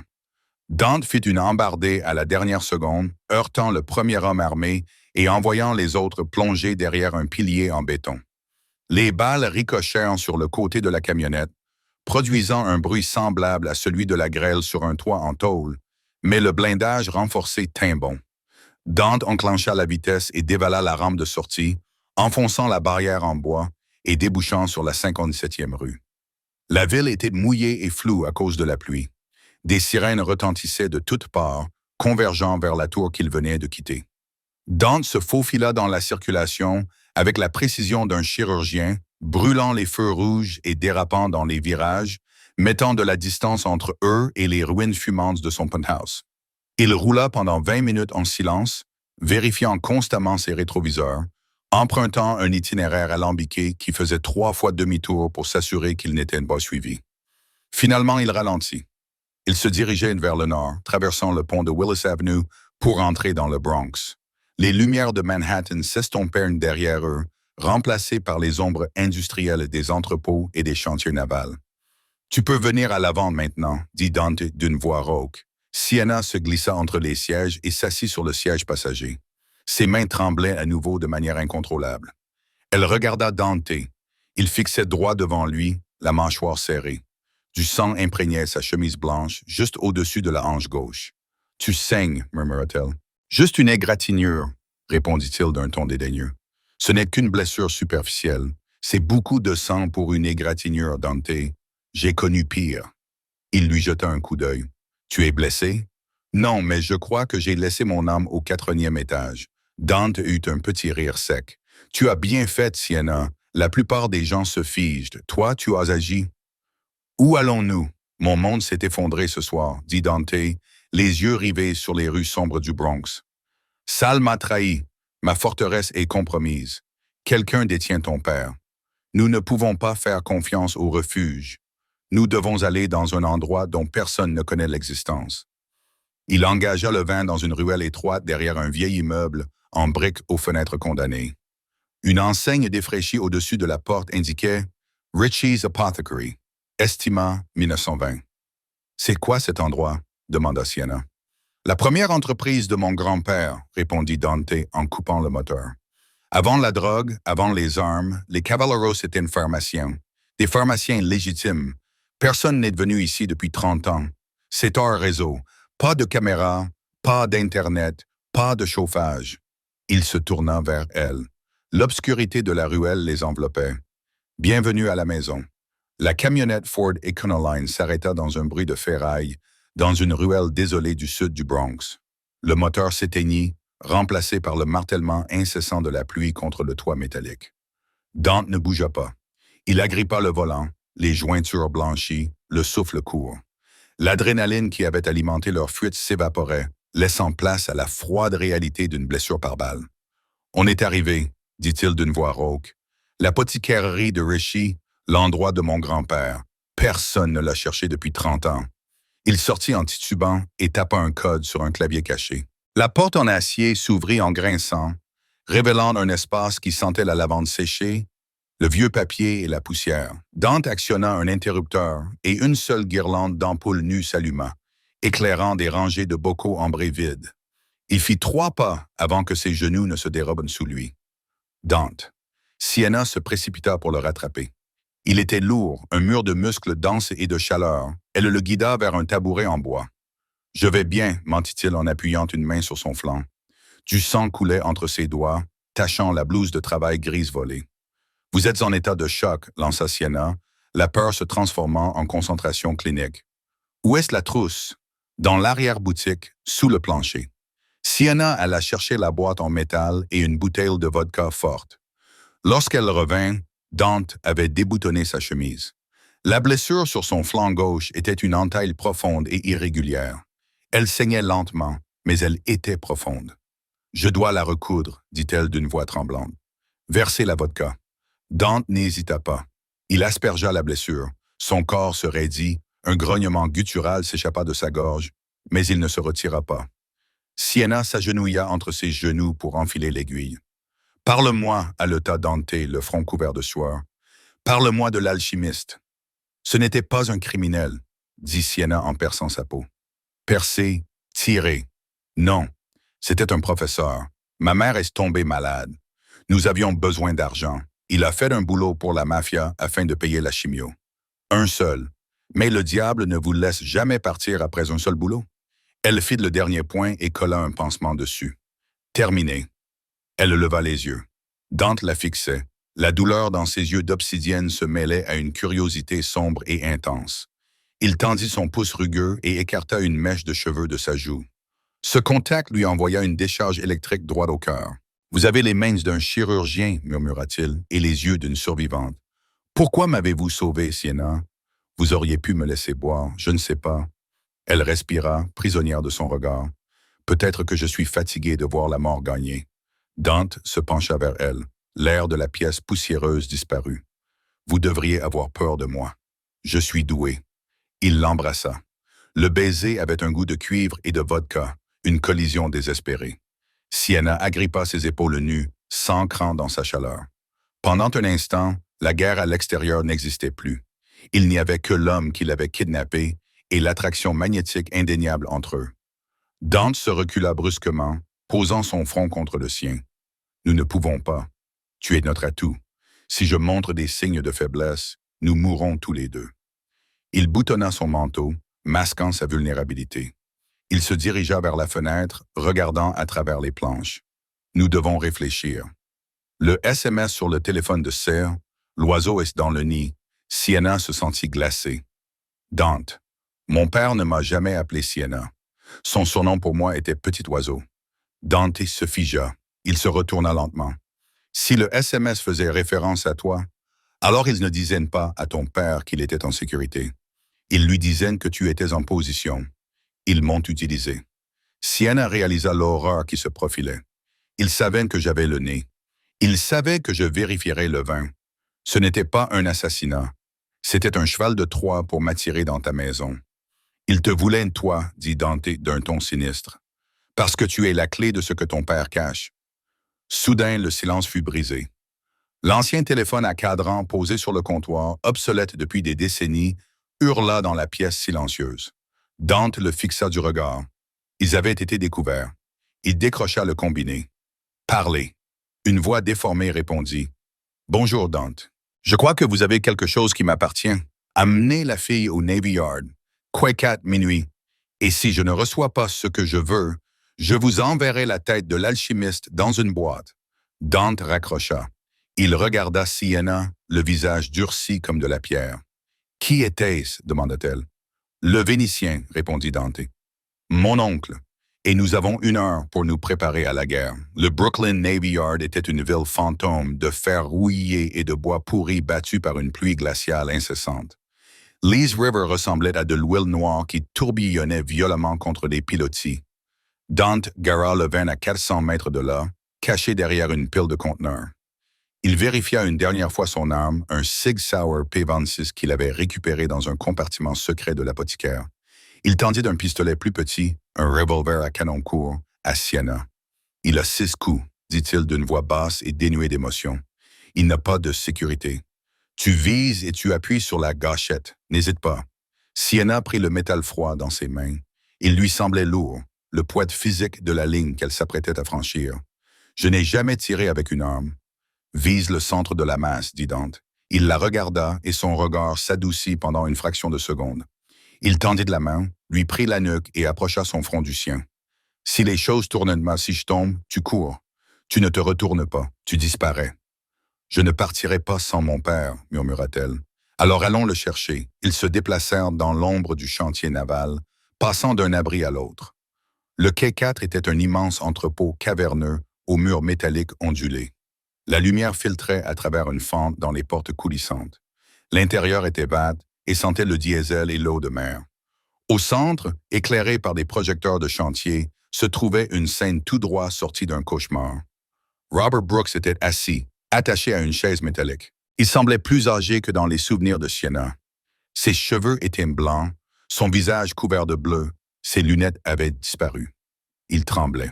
Speaker 1: Dante fit une embardée à la dernière seconde, heurtant le premier homme armé et envoyant les autres plonger derrière un pilier en béton. Les balles ricochèrent sur le côté de la camionnette, produisant un bruit semblable à celui de la grêle sur un toit en tôle, mais le blindage renforcé tint bon. Dante enclencha la vitesse et dévala la rampe de sortie, enfonçant la barrière en bois et débouchant sur la 57e rue. La ville était mouillée et floue à cause de la pluie. Des sirènes retentissaient de toutes parts, convergeant vers la tour qu'il venait de quitter. Dante se faufila dans la circulation avec la précision d'un chirurgien, brûlant les feux rouges et dérapant dans les virages, mettant de la distance entre eux et les ruines fumantes de son penthouse. Il roula pendant 20 minutes en silence, vérifiant constamment ses rétroviseurs, empruntant un itinéraire alambiqué qui faisait 3 fois demi-tour pour s'assurer qu'il n'était pas suivi. Finalement, il ralentit. Il se dirigeait vers le nord, traversant le pont de Willis Avenue pour entrer dans le Bronx. Les lumières de Manhattan s'estompèrent derrière eux, remplacées par les ombres industrielles des entrepôts et des chantiers navals. « Tu peux venir à l'avant maintenant » dit Dante d'une voix rauque. Sienna se glissa entre les sièges et s'assit sur le siège passager. Ses mains tremblaient à nouveau de manière incontrôlable. Elle regarda Dante. Il fixait droit devant lui, la mâchoire serrée. Du sang imprégnait sa chemise blanche, juste au-dessus de la hanche gauche. « Tu saignes, murmura-t-elle. « Juste une égratignure, répondit-il d'un ton dédaigneux. « Ce n'est qu'une blessure superficielle. C'est beaucoup de sang pour une égratignure, Dante. J'ai connu pire. » Il lui jeta un coup d'œil. « Tu es blessé? »« Non, mais je crois que j'ai laissé mon âme au 4e étage. » Dante eut un petit rire sec. « Tu as bien fait, Sienna. La plupart des gens se figent. Toi, tu as agi. »« Où allons-nous? Mon monde s'est effondré ce soir, » dit Dante, les yeux rivés sur les rues sombres du Bronx. « Sal m'a trahi. Ma forteresse est compromise. Quelqu'un détient ton père. Nous ne pouvons pas faire confiance au refuge. Nous devons aller dans un endroit dont personne ne connaît l'existence. Il engagea le vin dans une ruelle étroite derrière un vieil immeuble en briques aux fenêtres condamnées. Une enseigne défraîchie au-dessus de la porte indiquait « Richie's Apothecary, Estima 1920 ». « C'est quoi cet endroit ?» demanda Sienna. « La première entreprise de mon grand-père », répondit Dante en coupant le moteur. Avant la drogue, avant les armes, les Cavalleros étaient pharmaciens. Des pharmaciens légitimes. Personne n'est venu ici depuis 30 ans. C'est hors réseau. Pas de caméra, pas d'Internet, pas de chauffage. Il se tourna vers elle. L'obscurité de la ruelle les enveloppait. Bienvenue à la maison. La camionnette Ford Econoline s'arrêta dans un bruit de ferraille, dans une ruelle désolée du sud du Bronx. Le moteur s'éteignit, remplacé par le martèlement incessant de la pluie contre le toit métallique. Dante ne bougea pas. Il agrippa le volant, les jointures blanchies, le souffle court. L'adrénaline qui avait alimenté leur fuite s'évaporait, laissant place à la froide réalité d'une blessure par balle. « On est arrivé », dit-il d'une voix rauque. « L'apothicairerie de Richie, l'endroit de mon grand-père. Personne ne l'a cherché depuis 30 ans. » Il sortit en titubant et tapa un code sur un clavier caché. La porte en acier s'ouvrit en grinçant, révélant un espace qui sentait la lavande séchée, le vieux papier et la poussière. Dante actionna un interrupteur et une seule guirlande d'ampoules nues s'alluma, éclairant des rangées de bocaux ambrés vides. Il fit 3 pas avant que ses genoux ne se dérobent sous lui. Dante. Sienna se précipita pour le rattraper. Il était lourd, un mur de muscles denses et de chaleur. Elle le guida vers un tabouret en bois. « Je vais bien », mentit-il en appuyant une main sur son flanc. Du sang coulait entre ses doigts, tachant la blouse de travail grise volée. « Vous êtes en état de choc », lança Sienna, la peur se transformant en concentration clinique. « Où est-ce la trousse ?» Dans l'arrière-boutique, sous le plancher. Sienna alla chercher la boîte en métal et une bouteille de vodka forte. Lorsqu'elle revint, Dante avait déboutonné sa chemise. La blessure sur son flanc gauche était une entaille profonde et irrégulière. Elle saignait lentement, mais elle était profonde. « Je dois la recoudre », dit-elle d'une voix tremblante. « Versez la vodka. » Dante n'hésita pas. Il aspergea la blessure. Son corps se raidit, un grognement guttural s'échappa de sa gorge, mais il ne se retira pas. Sienna s'agenouilla entre ses genoux pour enfiler l'aiguille. « Parle-moi », haleta Dante, le front couvert de sueur. « Parle-moi de l'alchimiste. » « Ce n'était pas un criminel, » dit Sienna en perçant sa peau. « Percer, tirer. Non, c'était un professeur. Ma mère est tombée malade. Nous avions besoin d'argent. Il a fait un boulot pour la mafia afin de payer la chimio. Un seul. Mais le diable ne vous laisse jamais partir après un seul boulot. » Elle fit le dernier point et colla un pansement dessus. « Terminé. » Elle leva les yeux. Dante la fixait. La douleur dans ses yeux d'obsidienne se mêlait à une curiosité sombre et intense. Il tendit son pouce rugueux et écarta une mèche de cheveux de sa joue. Ce contact lui envoya une décharge électrique droit au cœur. « Vous avez les mains d'un chirurgien, » murmura-t-il, et les yeux d'une survivante. « Pourquoi m'avez-vous sauvé, Sienna? Vous auriez pu me laisser boire, je ne sais pas. » Elle respira, prisonnière de son regard. « Peut-être que je suis fatigué de voir la mort gagner. » Dante se pencha vers elle. L'air de la pièce poussiéreuse disparut. « Vous devriez avoir peur de moi. Je suis doué. » Il l'embrassa. Le baiser avait un goût de cuivre et de vodka, une collision désespérée. Sienna agrippa ses épaules nues, s'ancrant dans sa chaleur. Pendant un instant, la guerre à l'extérieur n'existait plus. Il n'y avait que l'homme qui l'avait kidnappé et l'attraction magnétique indéniable entre eux. Dante se recula brusquement, posant son front contre le sien. « Nous ne pouvons pas. Tu es notre atout. Si je montre des signes de faiblesse, nous mourrons tous les deux. » Il boutonna son manteau, masquant sa vulnérabilité. Il se dirigea vers la fenêtre, regardant à travers les planches. « Nous devons réfléchir. » Le SMS sur le téléphone de Serre, l'oiseau est dans le nid. Sienna se sentit glacée. « Dante. Mon père ne m'a jamais appelé Sienna. Son surnom pour moi était Petit Oiseau. » Dante se figea. Il se retourna lentement. « Si le SMS faisait référence à toi, alors ils ne disaient pas à ton père qu'il était en sécurité. Ils lui disaient que tu étais en position. Ils m'ont utilisé. » Sienna réalisa l'horreur qui se profilait. Ils savaient que j'avais le nez. Il savait que je vérifierais le vin. Ce n'était pas un assassinat. C'était un cheval de Troie pour m'attirer dans ta maison. Il te voulait, toi, dit Dante d'un ton sinistre, parce que tu es la clé de ce que ton père cache. Soudain, le silence fut brisé. L'ancien téléphone à cadran posé sur le comptoir, obsolète depuis des décennies, hurla dans la pièce silencieuse. Dante le fixa du regard. Ils avaient été découverts. Il décrocha le combiné. Parlez. Une voix déformée répondit. Bonjour, Dante. Je crois que vous avez quelque chose qui m'appartient. Amenez la fille au Navy Yard. Quecat minuit. Et si je ne reçois pas ce que je veux, je vous enverrai la tête de l'alchimiste dans une boîte. Dante raccrocha. Il regarda Sienna, le visage durci comme de la pierre. Qui était-ce? Demanda-t-elle. Le Vénitien, répondit Dante. Mon oncle. Et nous avons 1 heure pour nous préparer à la guerre. Le Brooklyn Navy Yard était une ville fantôme de fer rouillé et de bois pourri battu par une pluie glaciale incessante. Lees River ressemblait à de l'huile noire qui tourbillonnait violemment contre des pilotis. Dante gara le vin à 400 mètres de là, caché derrière une pile de conteneurs. Il vérifia une dernière fois son arme, un Sig Sauer P26 qu'il avait récupéré dans un compartiment secret de l'apothicaire. Il tendit d'un pistolet plus petit, un revolver à canon court, à Sienna. « Il a 6 coups, dit-il d'une voix basse et dénuée d'émotion. Il n'a pas de sécurité. Tu vises et tu appuies sur la gâchette, n'hésite pas. » Sienna prit le métal froid dans ses mains. Il lui semblait lourd, le poids physique de la ligne qu'elle s'apprêtait à franchir. « Je n'ai jamais tiré avec une arme. » « Vise le centre de la masse, dit Dante. Il la regarda et son regard s'adoucit pendant une fraction de seconde. Il tendit de la main, lui prit la nuque et approcha son front du sien. « Si les choses tournent mal, si je tombe, tu cours. Tu ne te retournes pas, tu disparais. »« Je ne partirai pas sans mon père, murmura-t-elle. Alors allons le chercher. » Ils se déplacèrent dans l'ombre du chantier naval, passant d'un abri à l'autre. Le quai 4 était un immense entrepôt caverneux aux murs métalliques ondulés. La lumière filtrait à travers une fente dans les portes coulissantes. L'intérieur était vague et sentait le diesel et l'eau de mer. Au centre, éclairé par des projecteurs de chantier, se trouvait une scène tout droit sortie d'un cauchemar. Robert Brooks était assis, attaché à une chaise métallique. Il semblait plus âgé que dans les souvenirs de Sienna. Ses cheveux étaient blancs, son visage couvert de bleu, ses lunettes avaient disparu. Il tremblait.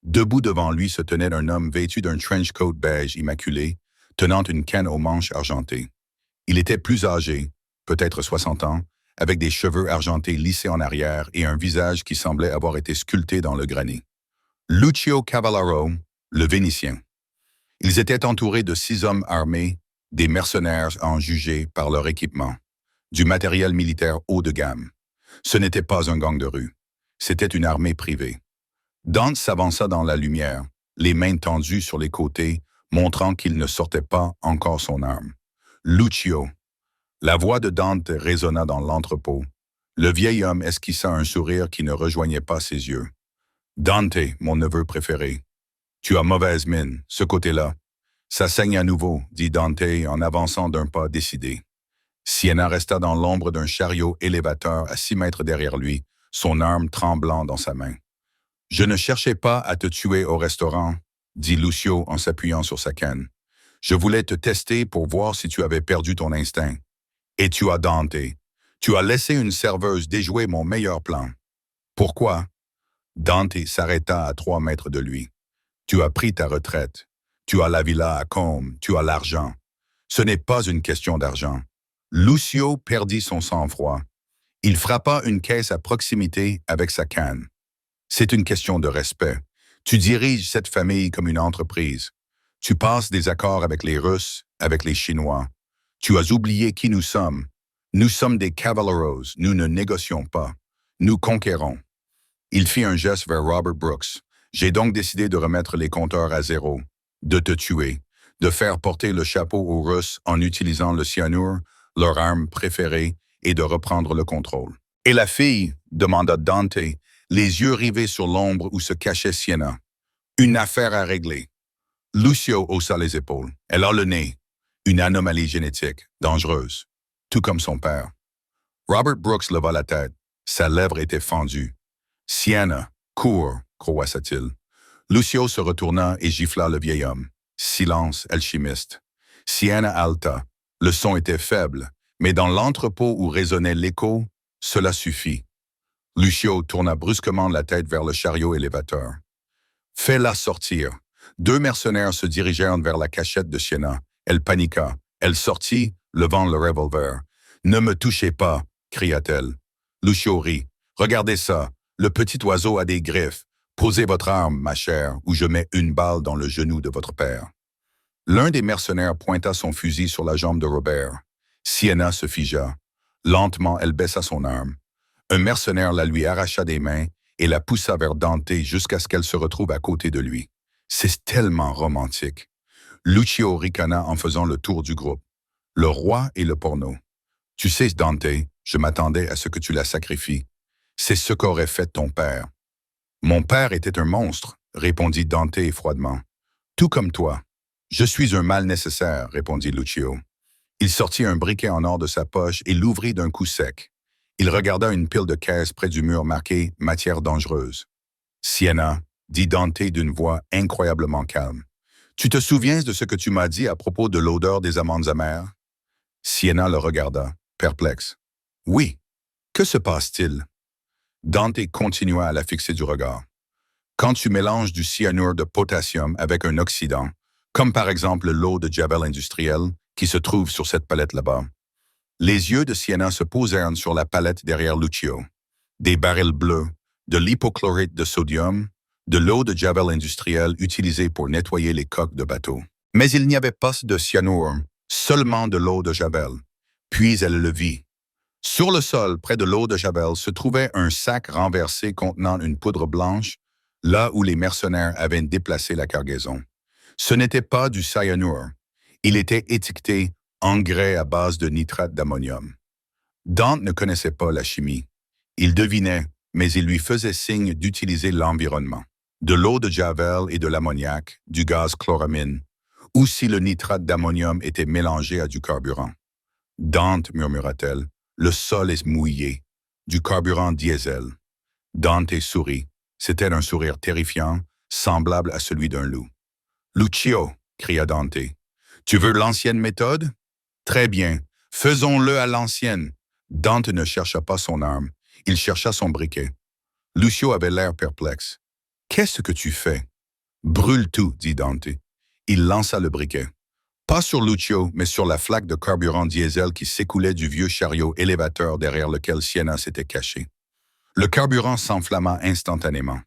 Speaker 1: Debout devant lui se tenait un homme vêtu d'un trench coat beige immaculé, tenant une canne aux manches argentées. Il était plus âgé, peut-être 60 ans, avec des cheveux argentés lissés en arrière et un visage qui semblait avoir été sculpté dans le granit. Lucio Cavallaro, le Vénitien. Ils étaient entourés de 6 hommes armés, des mercenaires en jugés par leur équipement, du matériel militaire haut de gamme. Ce n'était pas un gang de rue, c'était une armée privée. Dante s'avança dans la lumière, les mains tendues sur les côtés, montrant qu'il ne sortait pas encore son arme. Lucio. La voix de Dante résonna dans l'entrepôt. Le vieil homme esquissa un sourire qui ne rejoignait pas ses yeux. « Dante, mon neveu préféré. Tu as mauvaise mine, ce côté-là. »« Ça saigne à nouveau, » dit Dante en avançant d'un pas décidé. Sienna resta dans l'ombre d'un chariot élévateur à 6 mètres derrière lui, son arme tremblant dans sa main. « Je ne cherchais pas à te tuer au restaurant, » dit Lucio en s'appuyant sur sa canne. « Je voulais te tester pour voir si tu avais perdu ton instinct. Et tu as Dante. Tu as laissé une serveuse déjouer mon meilleur plan. Pourquoi? » Dante s'arrêta à 3 mètres de lui. « Tu as pris ta retraite. Tu as la villa à Combe. Tu as l'argent. Ce n'est pas une question d'argent. » Lucio perdit son sang-froid. Il frappa une caisse à proximité avec sa canne. C'est une question de respect. Tu diriges cette famille comme une entreprise. Tu passes des accords avec les Russes, avec les Chinois. Tu as oublié qui nous sommes. Nous sommes des cavalleros. Nous ne négocions pas. Nous conquérons. Il fit un geste vers Robert Brooks. J'ai donc décidé de remettre les compteurs à zéro, de te tuer, de faire porter le chapeau aux Russes en utilisant le cyanure, leur arme préférée, et de reprendre le contrôle. Et la fille, demanda Dante, les yeux rivés sur l'ombre où se cachait Sienna. Une affaire à régler. Lucio haussa les épaules. Elle a le nez. Une anomalie génétique, dangereuse, tout comme son père. Robert Brooks leva la tête. Sa lèvre était fendue. Sienna, cours, croassa-t-il. Lucio se retourna et gifla le vieil homme. Silence, alchimiste. Siena alta. Le son était faible, mais dans l'entrepôt où résonnait l'écho, cela suffit. Lucio tourna brusquement la tête vers le chariot élévateur. Fais-la sortir. Deux mercenaires se dirigèrent vers la cachette de Siena. Elle paniqua. Elle sortit, levant le revolver. « Ne me touchez pas !» cria-t-elle. Lucio rit. « Regardez ça. Le petit oiseau a des griffes. Posez votre arme, ma chère, ou je mets une balle dans le genou de votre père. » L'un des mercenaires pointa son fusil sur la jambe de Robert. Siena se figea. Lentement, elle baissa son arme. Un mercenaire la lui arracha des mains et la poussa vers Dante jusqu'à ce qu'elle se retrouve à côté de lui. C'est tellement romantique. Lucio ricana en faisant le tour du groupe. Le roi et le porno. Tu sais, Dante, je m'attendais à ce que tu la sacrifies. C'est ce qu'aurait fait ton père. Mon père était un monstre, répondit Dante froidement. Tout comme toi. Je suis un mal nécessaire, répondit Lucio. Il sortit un briquet en or de sa poche et l'ouvrit d'un coup sec. Il regarda une pile de caisses près du mur marquée « Matière dangereuse ». « Siena », dit Dante d'une voix incroyablement calme. « Tu te souviens de ce que tu m'as dit à propos de l'odeur des amandes amères ?» Siena le regarda, perplexe. « Oui. Que se passe-t-il » Dante continua à la fixer du regard. « Quand tu mélanges du cyanure de potassium avec un oxydant, comme par exemple l'eau de Javel industrielle qui se trouve sur cette palette là-bas. » Les yeux de Siena se posèrent sur la palette derrière Lucio. Des barils bleus, de l'hypochlorite de sodium, de l'eau de Javel industrielle utilisée pour nettoyer les coques de bateaux. Mais il n'y avait pas de cyanure, seulement de l'eau de Javel. Puis elle le vit. Sur le sol, près de l'eau de Javel, se trouvait un sac renversé contenant une poudre blanche, là où les mercenaires avaient déplacé la cargaison. Ce n'était pas du cyanure. Il était étiqueté « engrais à base de nitrate d'ammonium ». Dante ne connaissait pas la chimie. Il devinait, mais il lui faisait signe d'utiliser l'environnement. De l'eau de Javel et de l'ammoniac, du gaz chloramine, ou si le nitrate d'ammonium était mélangé à du carburant. « Dante, murmura-t-elle, le sol est mouillé. Du carburant diesel. » Dante sourit. C'était un sourire terrifiant, semblable à celui d'un loup. « Lucio !» cria Dante. « Tu veux l'ancienne méthode? Très bien, faisons-le à l'ancienne. » Dante ne chercha pas son arme, il chercha son briquet. Lucio avait l'air perplexe. « Qu'est-ce que tu fais? »« Brûle tout, » dit Dante. Il lança le briquet. Pas sur Lucio, mais sur la flaque de carburant diesel qui s'écoulait du vieux chariot élévateur derrière lequel Siena s'était cachée. Le carburant s'enflamma instantanément.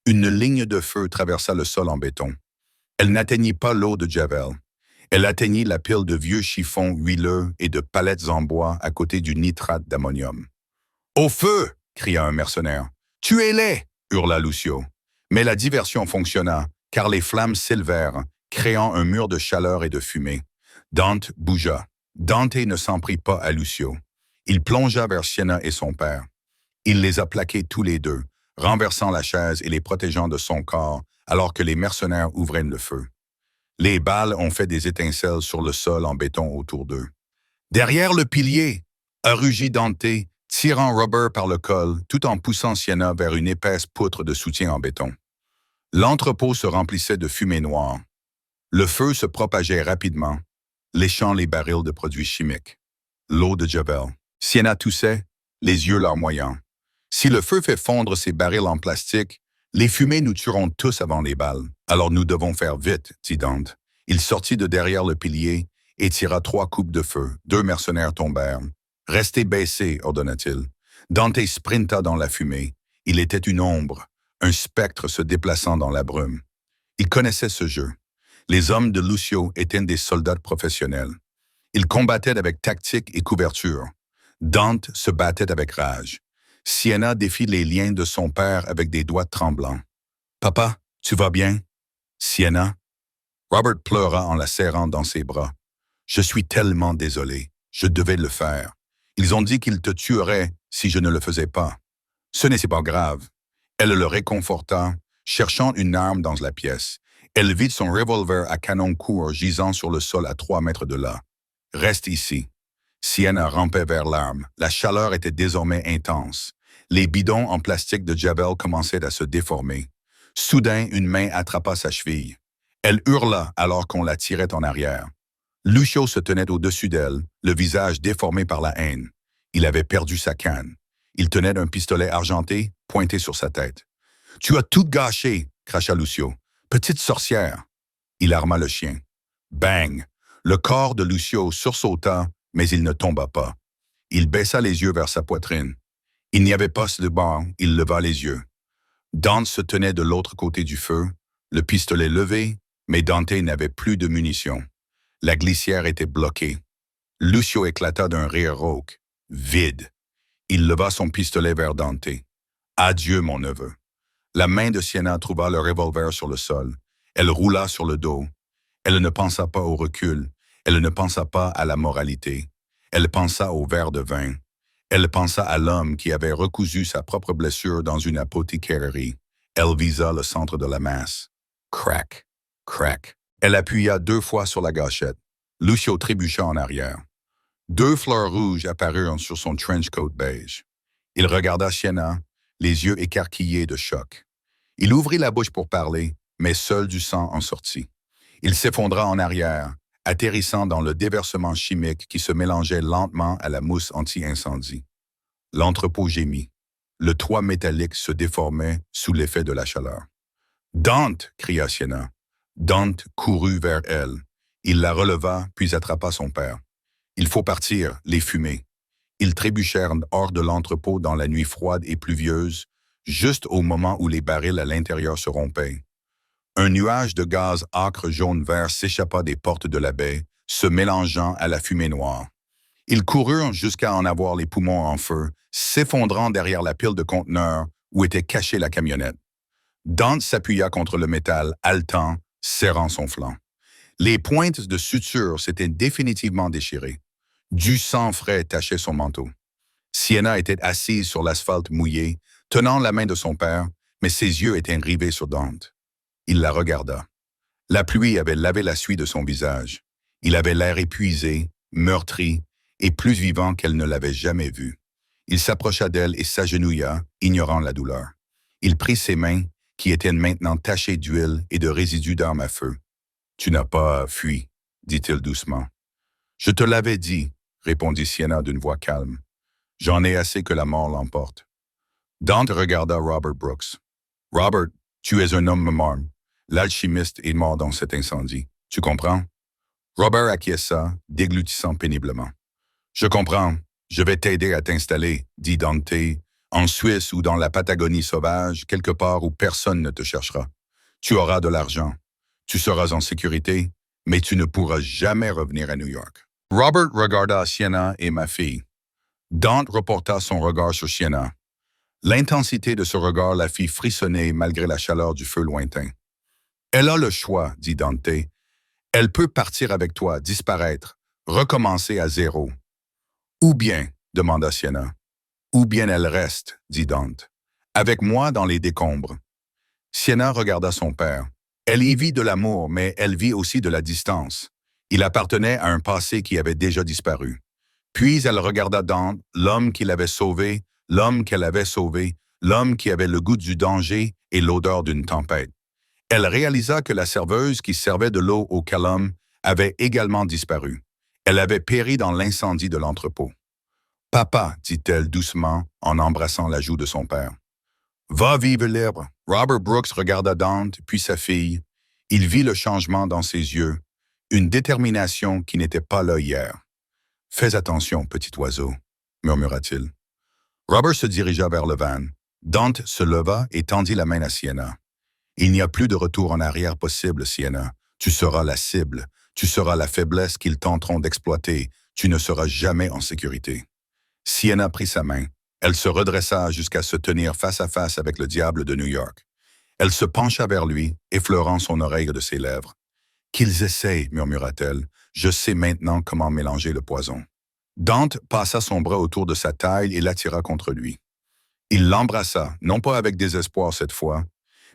Speaker 1: Une ligne de feu traversa le sol en béton. Elle n'atteignit pas l'eau de Javel. Elle atteignit la pile de vieux chiffons huileux et de palettes en bois à côté du nitrate d'ammonium. « Au feu !» cria un mercenaire. « Tuez-les !» hurla Lucio. Mais la diversion fonctionna, car les flammes s'élevèrent, créant un mur de chaleur et de fumée. Dante bougea. Dante ne s'en prit pas à Lucio. Il plongea vers Siena et son père. Il les a plaqués tous les deux, renversant la chaise et les protégeant de son corps, alors que les mercenaires ouvraient le feu. Les balles ont fait des étincelles sur le sol en béton autour d'eux. « Derrière le pilier !» a rugi Dante, tirant Robert par le col, tout en poussant Siena vers une épaisse poutre de soutien en béton. L'entrepôt se remplissait de fumée noire. Le feu se propageait rapidement, léchant les barils de produits chimiques. L'eau de Javel. Siena toussait, les yeux larmoyants. Si le feu fait fondre ces barils en plastique, les fumées nous tueront tous avant les balles. Alors nous devons faire vite, dit Dante. Il sortit de derrière le pilier et tira 3 coupes de feu. 2 mercenaires tombèrent. Restez baissés, ordonna-t-il. Dante sprinta dans la fumée. Il était une ombre, un spectre se déplaçant dans la brume. Il connaissait ce jeu. Les hommes de Lucio étaient des soldats professionnels. Ils combattaient avec tactique et couverture. Dante se battait avec rage. Siena défit les liens de son père avec des doigts tremblants. « Papa, tu vas bien? »« Siena ?» Robert pleura en la serrant dans ses bras. « Je suis tellement désolé. Je devais le faire. Ils ont dit qu'ils te tueraient si je ne le faisais pas. » « Ce n'est pas grave. » Elle le réconforta, cherchant une arme dans la pièce. Elle vit son revolver à canon court gisant sur le sol à 3 mètres de là. « Reste ici. » Siena rampait vers l'arme. La chaleur était désormais intense. Les bidons en plastique de Javel commençaient à se déformer. Soudain, une main attrapa sa cheville. Elle hurla alors qu'on la tirait en arrière. Lucio se tenait au-dessus d'elle, le visage déformé par la haine. Il avait perdu sa canne. Il tenait un pistolet argenté pointé sur sa tête. « Tu as tout gâché !» cracha Lucio. « Petite sorcière !» Il arma le chien. Bang! Le corps de Lucio sursauta, mais il ne tomba pas. Il baissa les yeux vers sa poitrine. Il n'y avait pas de barre, il leva les yeux. Dante se tenait de l'autre côté du feu, le pistolet levé, mais Dante n'avait plus de munitions. La glissière était bloquée. Lucio éclata d'un rire rauque. Vide. Il leva son pistolet vers Dante. Adieu, mon neveu. La main de Sienna trouva le revolver sur le sol. Elle roula sur le dos. Elle ne pensa pas au recul. Elle ne pensa pas à la moralité. Elle pensa au verre de vin. Elle pensa à l'homme qui avait recousu sa propre blessure dans une apothicairerie. Elle visa le centre de la masse. Crac, crac. Elle appuya 2 fois sur la gâchette. Lucio trébucha en arrière. 2 fleurs rouges apparurent sur son trench coat beige. Il regarda Sienna, les yeux écarquillés de choc. Il ouvrit la bouche pour parler, mais seul du sang en sortit. Il s'effondra en arrière, atterrissant dans le déversement chimique qui se mélangeait lentement à la mousse anti-incendie. L'entrepôt gémit. Le toit métallique se déformait sous l'effet de la chaleur. « Dante !» cria Sienna. Dante courut vers elle. Il la releva, puis attrapa son père. « Il faut partir, les fumées. » Ils trébuchèrent hors de l'entrepôt dans la nuit froide et pluvieuse, juste au moment où les barils à l'intérieur se rompaient. Un nuage de gaz âcre jaune-vert s'échappa des portes de la baie, se mélangeant à la fumée noire. Ils coururent jusqu'à en avoir les poumons en feu, s'effondrant derrière la pile de conteneurs où était cachée la camionnette. Dante s'appuya contre le métal, haletant, serrant son flanc. Les pointes de suture s'étaient définitivement déchirées. Du sang frais tachait son manteau. Sienna était assise sur l'asphalte mouillé, tenant la main de son père, mais ses yeux étaient rivés sur Dante. Il la regarda. La pluie avait lavé la suie de son visage. Il avait l'air épuisé, meurtri, et plus vivant qu'elle ne l'avait jamais vu. Il s'approcha d'elle et s'agenouilla, ignorant la douleur. Il prit ses mains, qui étaient maintenant tachées d'huile et de résidus d'armes à feu. « Tu n'as pas fui, » dit-il doucement. « Je te l'avais dit, » répondit Sienna d'une voix calme. « J'en ai assez que la mort l'emporte. » Dante regarda Robert Brooks. « Robert, tu es un homme mort. L'alchimiste est mort dans cet incendie. Tu comprends? » Robert acquiesça, déglutissant péniblement. « Je comprends. Je vais t'aider à t'installer, » dit Dante, « en Suisse ou dans la Patagonie sauvage, quelque part où personne ne te cherchera. Tu auras de l'argent. Tu seras en sécurité, mais tu ne pourras jamais revenir à New York. » Robert regarda Sienna et ma fille. Dante reporta son regard sur Sienna. L'intensité de ce regard la fit frissonner malgré la chaleur du feu lointain. « Elle a le choix, » dit Dante. « Elle peut partir avec toi, disparaître, recommencer à zéro. »« Ou bien, » demanda Sienna. « Ou bien elle reste, » dit Dante. « Avec moi dans les décombres. » Sienna regarda son père. Elle y vit de l'amour, mais elle vit aussi de la distance. Il appartenait à un passé qui avait déjà disparu. Puis elle regarda Dante, l'homme qui l'avait sauvé, l'homme qu'elle avait sauvé, l'homme qui avait le goût du danger et l'odeur d'une tempête. Elle réalisa que la serveuse qui servait de l'eau au calum avait également disparu. Elle avait péri dans l'incendie de l'entrepôt. « Papa, » dit-elle doucement en embrassant la joue de son père. « Va vivre libre. » Robert Brooks regarda Dante, puis sa fille. Il vit le changement dans ses yeux, une détermination qui n'était pas là hier. « Fais attention, petit oiseau, » murmura-t-il. Robert se dirigea vers le van. Dante se leva et tendit la main à Sienna. « Il n'y a plus de retour en arrière possible, Sienna. Tu seras la cible. Tu seras la faiblesse qu'ils tenteront d'exploiter. Tu ne seras jamais en sécurité. » Sienna prit sa main. Elle se redressa jusqu'à se tenir face à face avec le diable de New York. Elle se pencha vers lui, effleurant son oreille de ses lèvres. « Qu'ils essayent, » murmura-t-elle. « Je sais maintenant comment mélanger le poison. » Dante passa son bras autour de sa taille et l'attira contre lui. Il l'embrassa, non pas avec désespoir cette fois,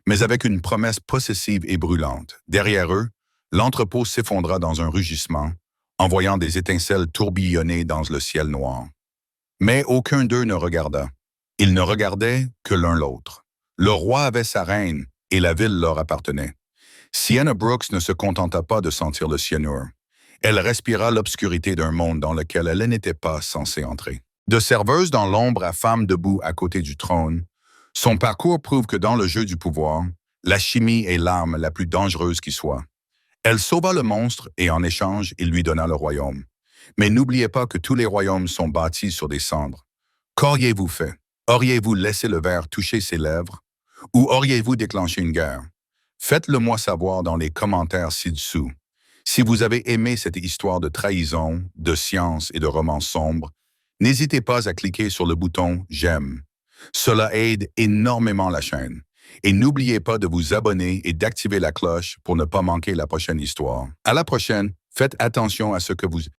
Speaker 1: mais avec une promesse possessive et brûlante. Derrière eux, l'entrepôt s'effondra dans un rugissement, envoyant des étincelles tourbillonner dans le ciel noir. Mais aucun d'eux ne regarda. Ils ne regardaient que l'un l'autre. Le roi avait sa reine et la ville leur appartenait. Sienna Brooks ne se contenta pas de sentir le cyanure. Elle respira l'obscurité d'un monde dans lequel elle n'était pas censée entrer. De serveuse dans l'ombre à femme debout à côté du trône, son parcours prouve que dans le jeu du pouvoir, la chimie est l'arme la plus dangereuse qui soit. Elle sauva le monstre et en échange, il lui donna le royaume. Mais n'oubliez pas que tous les royaumes sont bâtis sur des cendres. Qu'auriez-vous fait? Auriez-vous laissé le verre toucher ses lèvres? Ou auriez-vous déclenché une guerre? Faites-le moi savoir dans les commentaires ci-dessous. Si vous avez aimé cette histoire de trahison, de science et de romance sombre, n'hésitez pas à cliquer sur le bouton « J'aime ». Cela aide énormément la chaîne. Et n'oubliez pas de vous abonner et d'activer la cloche pour ne pas manquer la prochaine histoire. À la prochaine, faites attention à ce que vous